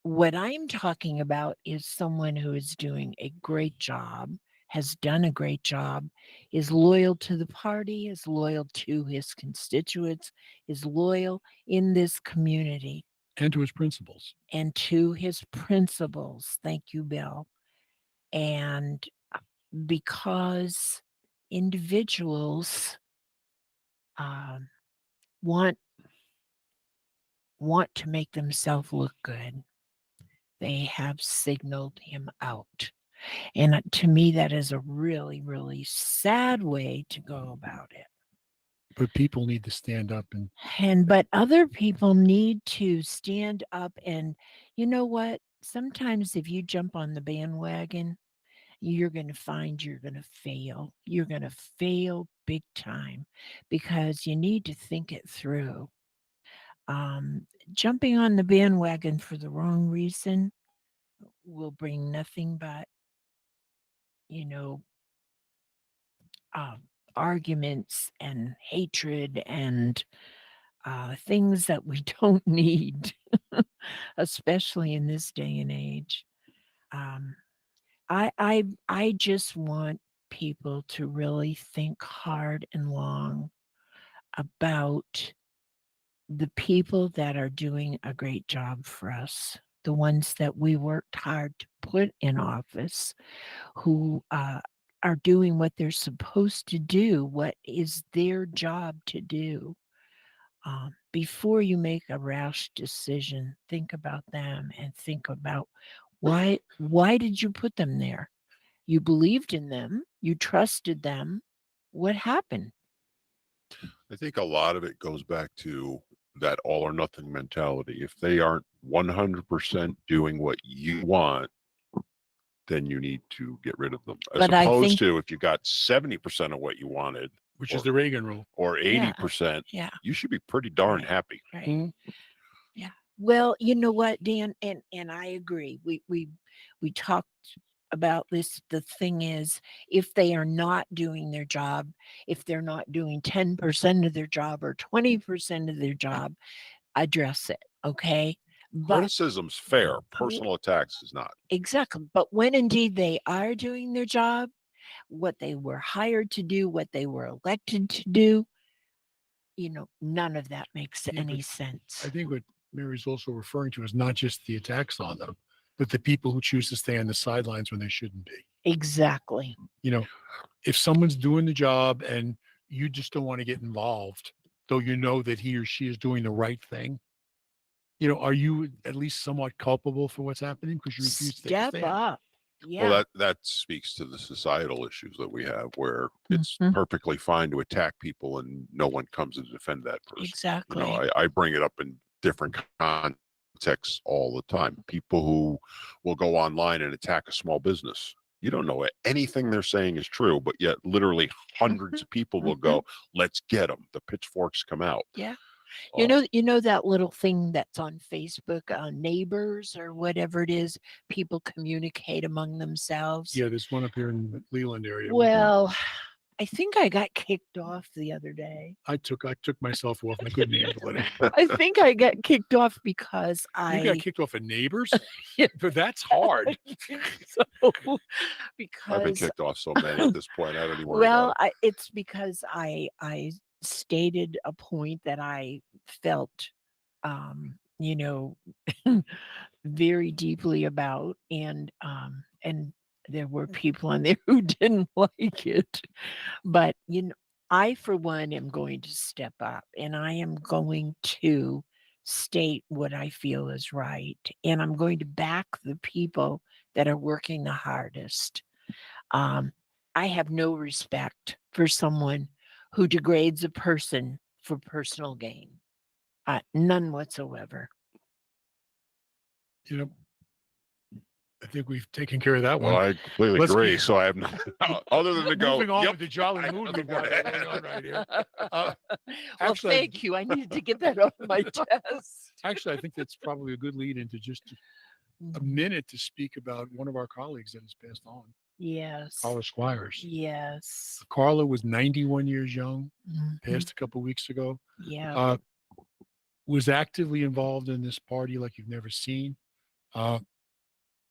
what I'm talking about is someone who is doing a great job, has done a great job, is loyal to the party, is loyal to his constituents, is loyal in this community And to his principles. and to his principles. Thank you, Bill. And because individuals um, want to make themselves look good, they have signaled him out. And to me, that is a really, really sad way to go about it. But people need to stand up and But other people need to stand up, and you know what? Sometimes if you jump on the bandwagon, you're going to find you're going to fail. You're going to fail big time because you need to think it through. Jumping on the bandwagon for the wrong reason will bring nothing but, you know, arguments and hatred and things that we don't need, especially in this day and age. Um, I just want people to really think hard and long about the people that are doing a great job for us, the ones that we worked hard to put in office, who are doing what they're supposed to do, what is their job to do. Before you make a rash decision, think about them and think about why did you put them there? You believed in them, you trusted them. What happened? I think a lot of it goes back to that all or nothing mentality. If they aren't 100% doing what you want, then you need to get rid of them. As But I opposed think- to if you got 70% of what you wanted which is the Reagan rule. or 80%, Yeah. you should be pretty darn Right. happy. Right. Mhm. Yeah. Well, you know what, Dan, and I agree. We talked about this. The thing is, if they are not doing their job, if they're not doing 10% of their job or 20% of their job, address it. Okay. But Criticism's fair. Personal attacks is not. exactly. But when indeed they are doing their job, what they were hired to do, what they were elected to do, none of that makes Yeah, any but sense. I think what Mary's also referring to is not just the attacks on them, but the people who choose to stay on the sidelines when they shouldn't be. Exactly. If someone's doing the job and you just don't want to get involved, though you know that he or she is doing the right thing, are you at least somewhat culpable for what's happening because you refuse to take a Step stand? up. Yeah. Well, that speaks to the societal issues that we have where it's Mhm. perfectly fine to attack people and no one comes to defend that person. Exactly. I bring it up in different contexts all the time. People who will go online and attack a small business. You don't know anything they're saying is true, but yet literally hundreds of people will go, let's get them. The pitchforks come out. Yeah. Uh, You know that little thing that's on Facebook, neighbors or whatever it is, people communicate among themselves. Yeah, there's one up here in the Leland area. Well, I think I got kicked off the other day. I took myself off. I couldn't handle it. I think I got kicked off because You got kicked off of neighbors? Yeah. But that's hard. so, I've been because kicked off so many at this point. I don't even worry about it. it's because I stated a point that I felt you know very deeply about, and there were people on there who didn't like it, but I for one am going to step up and I am going to state what I feel is right, and I'm going to back the people that are working the hardest. I have no respect for someone who degrades a person for personal gain. None whatsoever. I think we've taken care of that Well, one. I completely Let's agree. get- So I have nothing other than to go. Moving on Yep, with the jolly I mood have we've nothing got more to going on add. right here. Well, actually, thank you. I needed to get that off my chest. Actually, I think that's probably a good lead into just a Mhm. minute to speak about one of our colleagues that has passed on, Yes. Carla Squires. Yes. Carla was 91 years young, Mhm. passed a couple weeks ago. Yeah. Was actively involved in this party like you've never seen.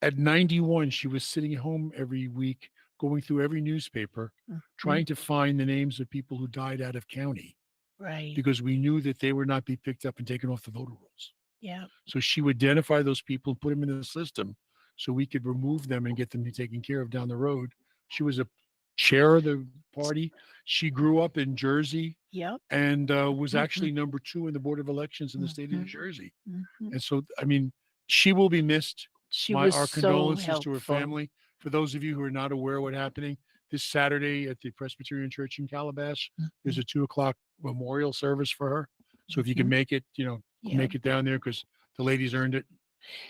At 91, she was sitting at home every week, going through every newspaper, Mhm. trying to find the names of people who died out of county Right. because we knew that they would not be picked up and taken off the voter rolls. Yeah. So she would identify those people and put them in the system so we could remove them and get them taken care of down the road. She was a chair of the party. She grew up in Jersey Yep. and was actually number 2 in the Board of Elections in the state of New Mhm. Jersey. Mhm. And so, I mean, she will be missed. She was Our so condolences to her helpful. family. For those of you who are not aware of what's happening, this Saturday at the Presbyterian Church in Calabash, there's a 2:00 memorial service for her. So if you can Mhm. make it, Yeah. make it down there because the ladies earned it.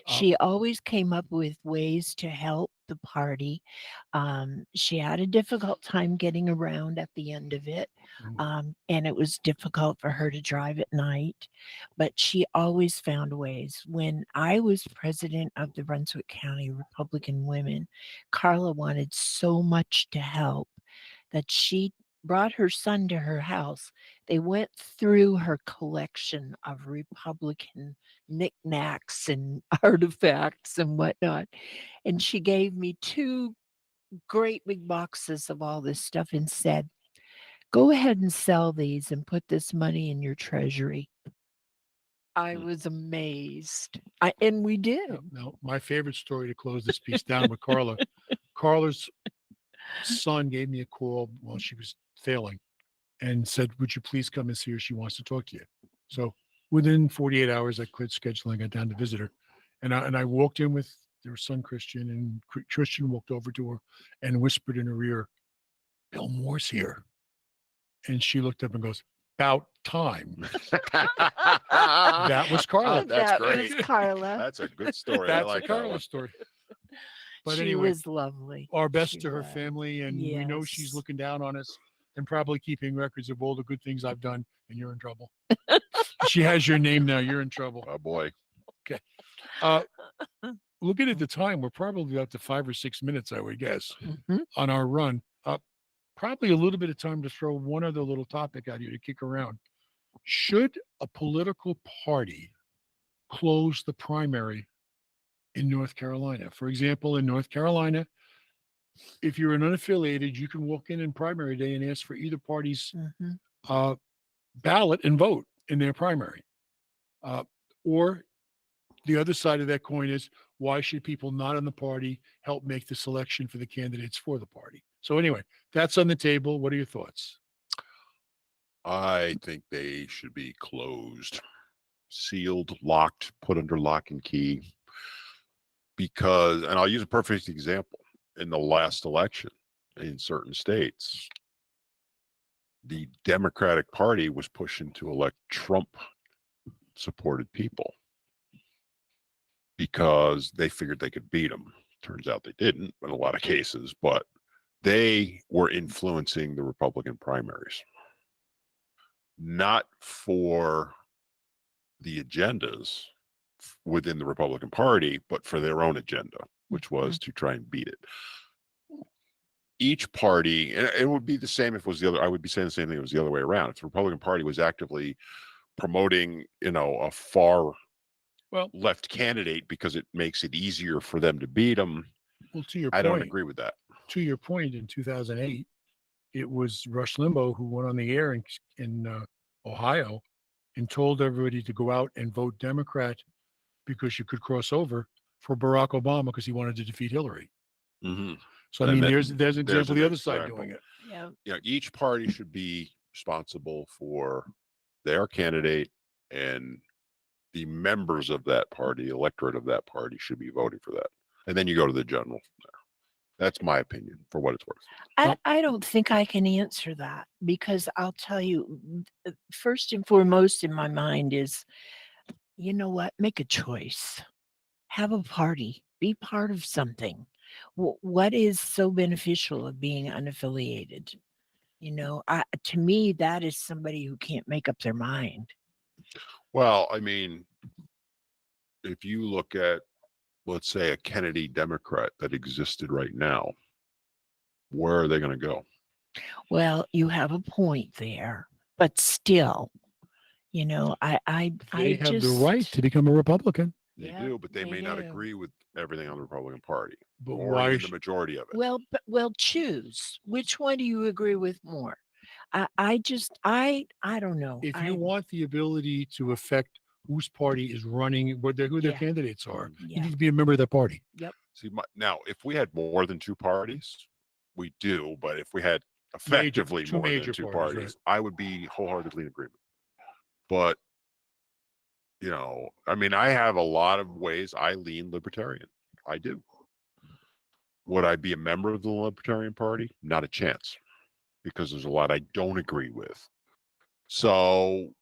She always came up with ways to help the party. She had a difficult time getting around at the end of it. And it was difficult for her to drive at night, but she always found ways. When I was president of the Brunswick County Republican Women, Carla wanted so much to help that she brought her son to her house. They went through her collection of Republican knickknacks and artifacts and whatnot. And she gave me 2 great big boxes of all this stuff and said, go ahead and sell these and put this money in your treasury. I was amazed. And we did. Now, my favorite story to close this piece down with Carla. Carla's son gave me a call while she was failing and said, would you please come and see her? She wants to talk to you. So within 48 hours, I quit scheduling, got down to visit her. And I walked in with their son, Christian, and Christian walked over to her and whispered in her ear, Bill Moore's here. And she looked up and goes, about time. That was Carla. That's that great. was Carla. That's a good story. That's I like a that Carla one. story. But she anyway, was lovely. our best She to her was. family, and we know she's Yes. looking down on us and probably keeping records of all the good things I've done, and you're in trouble. She has your name now. You're in trouble. Oh boy. Looking at the time, we're probably up to 5 or 6 minutes, I would guess, Mhm. on our run. Probably a little bit of time to throw one other little topic out here to kick around. Should a political party close the primary in North Carolina? For example, in North Carolina, if you're an unaffiliated, you can walk in primary day and ask for either party's Mhm. ballot and vote in their primary. Or the other side of that coin is, why should people not in the party help make the selection for the candidates for the party? So anyway, that's on the table. What are your thoughts? I think they should be closed, sealed, locked, put under lock and key. Because, and I'll use a perfect example. In the last election in certain states, the Democratic Party was pushing to elect Trump supported people because they figured they could beat him. Turns out they didn't in a lot of cases, but they were influencing the Republican primaries. Not for the agendas within the Republican Party, but for their own agenda, which was to try and beat it. Each party, and it would be the same if it was the other, I would be saying the same thing if it was the other way around. If the Republican Party was actively promoting, a far left candidate because it makes it easier for them to beat them, Well, to your I don't point, agree with that. to your point, in 2008, it was Rush Limbaugh who went on the air in Ohio and told everybody to go out and vote Democrat because you could cross over for Barack Obama because he wanted to defeat Hillary. Mm-hmm. So, I And mean, that- there's an example of the an other side example. doing it. Yeah. Each party should be responsible for their candidate, and the members of that party, electorate of that party, should be voting for that. And then you go to the general from there. That's my opinion, for what it's worth. I don't think I can answer that, because I'll tell you, first and foremost in my mind is, you know what? Make a choice. Have a party. Be part of something. What is so beneficial of being unaffiliated? To me, that is somebody who can't make up their mind. Well, I mean, if you look at, let's say, a Kennedy Democrat that existed right now, where are they going to go? Well, you have a point there, but still, They I have the right to become a Republican, They Yeah, do, but they may not do. agree with everything on the Republican Party, but or why? even the majority of it. Well, choose. Which one do you agree with more? I don't know. If you want the ability to affect whose party is running, who their Yeah. candidates are, you Yeah. need to be a member of that party. See, now, if we had more than two parties, we do, but if we had effectively two more major than two parties, parties, I would be wholeheartedly in agreement. But, I mean, I have a lot of ways I lean libertarian. I do. Would I be a member of the Libertarian Party? Not a chance, because there's a lot I don't agree with. So,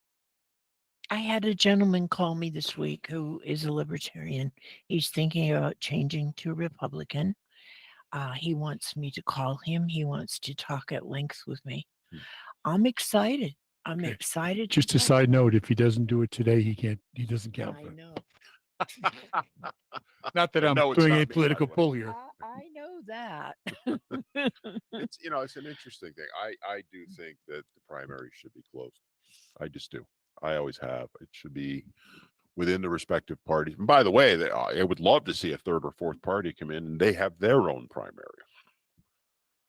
I had a gentleman call me this week who is a libertarian. He's thinking about changing to Republican. He wants me to call him. He wants to talk at length with me. I'm excited. I'm Okay. excited. Just a side note: if he doesn't do it today, he doesn't count. I for it. know. Not that I'm No, it's doing not a me, by political the way. pull here. I know that. it's an interesting thing. I do think that the primary should be closed. I just do. I always have. It should be within the respective parties. And by the way, I would love to see a third or fourth party come in and they have their own primary.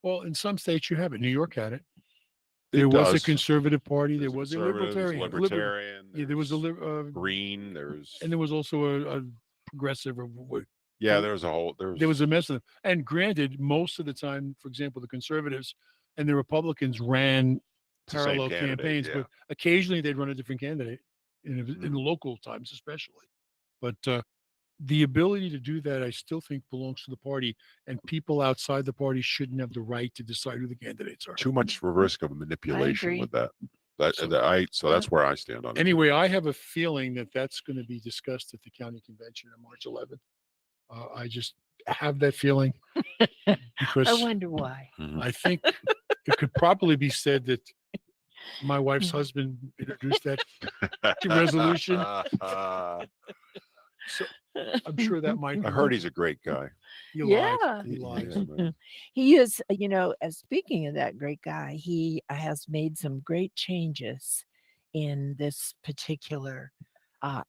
Well, in some states you have it. New York had it. It There was a does. conservative party. There's There was a conservatives, libertarian. Yeah, there was a green. and there was also a progressive. Yeah, there was a whole. There was a mess of them. And granted, most of the time, for example, the conservatives and the Republicans ran It's the same parallel candidate, campaigns, yeah. but occasionally they'd run a different candidate in the local times, especially. But the ability to do that, I still think, belongs to the party, and people outside the party shouldn't have the right to decide who the candidates are. too much risk of manipulation agree. with that. So that's where I stand on it. Anyway, I have a feeling that that's going to be discussed at the county convention on March 11th. I just have that feeling I because wonder why. Mhm. I think it could probably be said that my wife's husband introduced that resolution. So I'm sure that might. I heard he's a great guy. He lied. Yeah. He lied. Yeah, man. He is, as speaking of that great guy, he has made some great changes in this particular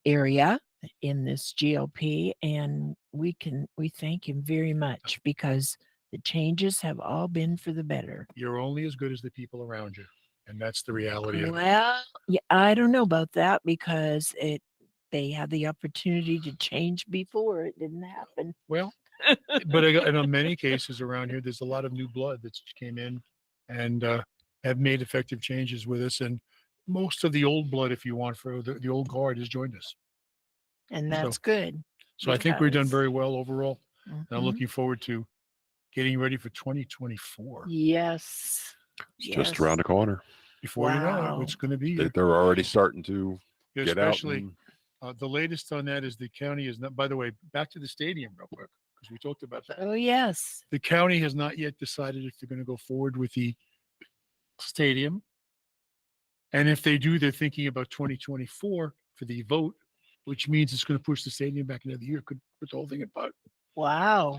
area in this GOP, and we thank him very much because the changes have all been for the better. You're only as good as the people around you, and that's the reality of it. Well, yeah, I don't know about that because they had the opportunity to change before it didn't happen. Well, but in many cases around here, there's a lot of new blood that came in and have made effective changes with us. And most of the old blood, if you want, for the old guard has joined us. And that's good. So I think we've done because- very well overall. And I'm Mhm. looking forward to getting ready for 2024. Yes. It's just around the corner. Before you know Wow. it, it's going to be here. They're already starting to get out. Especially and- the latest on that is the county is not, by the way, back to the stadium real quick, because we talked about that. Oh, yes. The county has not yet decided if they're going to go forward with the stadium. And if they do, they're thinking about 2024 for the vote, which means it's going to push the stadium back another year. Could put the whole thing in pot. Wow.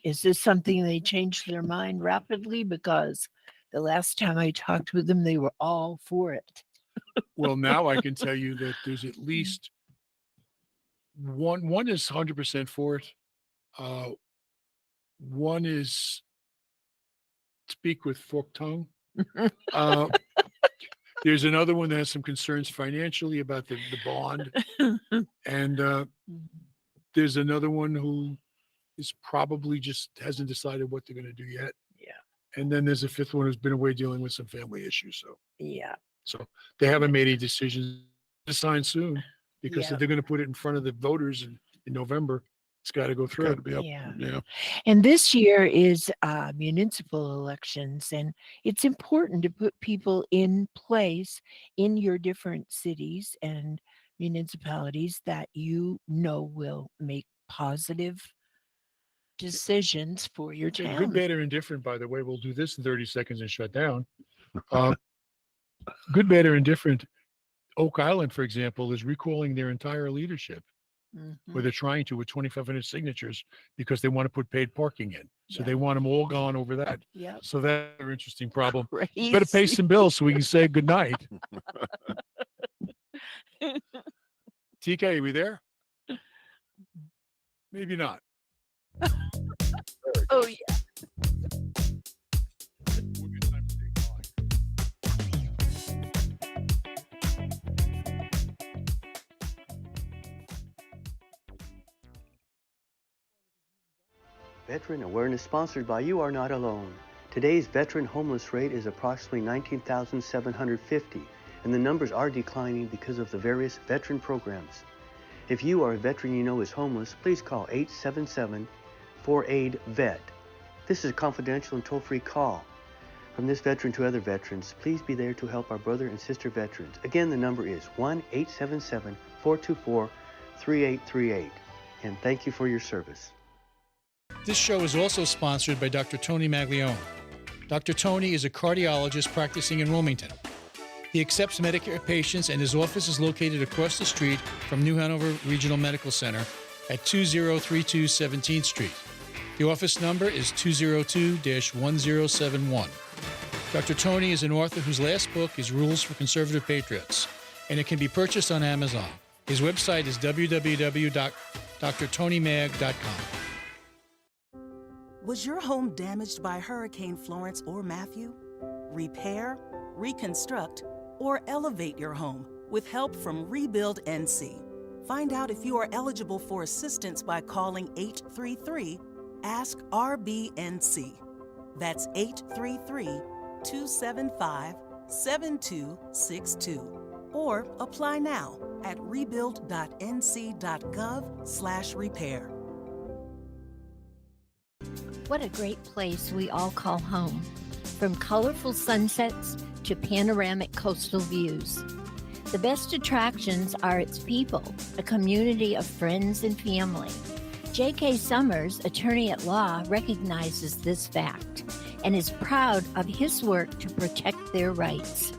Is this something they changed their mind rapidly? Because the last time I talked with them, they were all for it. Well, now I can tell you that there's at least one is 100% for it. One is speak with forked tongue. There's another one that has some concerns financially about the bond. And there's another one who is probably just hasn't decided what they're going to do yet. Yeah. And then there's a fifth one who's been away dealing with some family issues. Yeah. So they haven't made any decisions to sign soon because Yeah. if they're going to put it in front of the voters in November, it's got to go through. Gotta be up. Yeah. Yeah. And this year is municipal elections, and it's important to put people in place in your different cities and municipalities that will make positive decisions for your Okay, town. good, bad, or indifferent, by the way. We'll do this in 30 seconds and shut down. Good, bad, or indifferent. Oak Island, for example, is recalling their entire leadership, Mhm. where they're trying to with 2,500 signatures because they want to put paid parking in. So Yeah. they want them all gone over that. Yep. So that's an interesting problem. Crazy. Better pay some bills so we can say good night. TK, are we there? Maybe not. Oh, yeah. Veteran Awareness sponsored by You Are Not Alone. Today's veteran homeless rate is approximately 19,750, and the numbers are declining because of the various veteran programs. If you or a veteran you know is homeless, please call 877-4AID-VET. This is a confidential and toll-free call. From this veteran to other veterans, please be there to help our brother and sister veterans. Again, the number is 1-877-424-3838. And thank you for your service. This show is also sponsored by Dr. Tony Maglione. Dr. Tony is a cardiologist practicing in Wilmington. He accepts Medicare patients, and his office is located across the street from New Hanover Regional Medical Center at 2032 17th Street. The office number is 202-1071. Dr. Tony is an author whose last book is Rules for Conservative Patriots, and it can be purchased on Amazon. His website is www.drtonymag.com. Was your home damaged by Hurricane Florence or Matthew? Repair, reconstruct, or elevate your home with help from Rebuild NC. Find out if you are eligible for assistance by calling 833-ASK-RBNC. That's 833-275-7262. Or apply now at rebuild.nc.gov/repair. What a great place we all call home. from colorful sunsets to panoramic coastal views. The best attractions are its people, a community of friends and family. J.K. Summers, attorney at law, recognizes this fact and is proud of his work to protect their rights.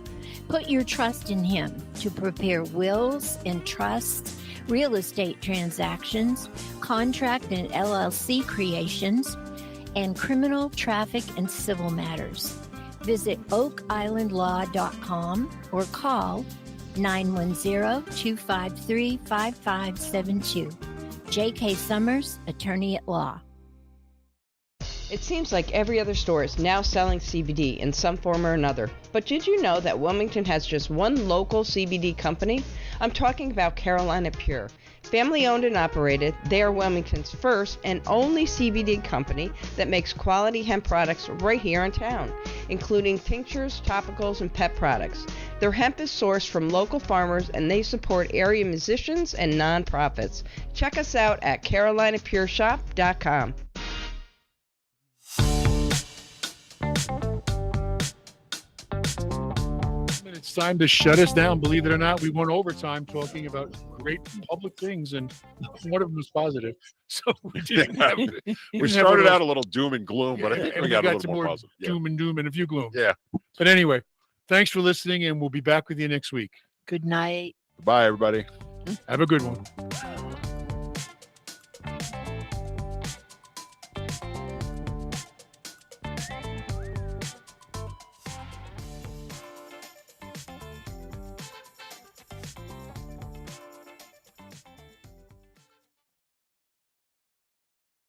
Put your trust in him to prepare wills and trusts, real estate transactions, contract and LLC creations, and criminal, traffic, and civil matters. Visit oakislandlaw.com or call 910-253-5572. J.K. Summers, attorney at law. It seems like every other store is now selling CBD in some form or another. But did you know that Wilmington has just one local CBD company? I'm talking about Carolina Pure. Family owned and operated, they are Wilmington's first and only CBD company that makes quality hemp products right here in town, including tinctures, topicals, and pet products. Their hemp is sourced from local farmers and they support area musicians and nonprofits. Check us out at carolinapureshop.com. It's time to shut us down. Believe it or not, we went overtime talking about great public things, and one of them was positive. So we didn't have, We started out a little doom and gloom, but I think and we got a little to more positive. Yeah. doom and doom and a few gloom. Yeah. But anyway, thanks for listening, and we'll be back with you next week. Good night. Bye, everybody. Have a good one.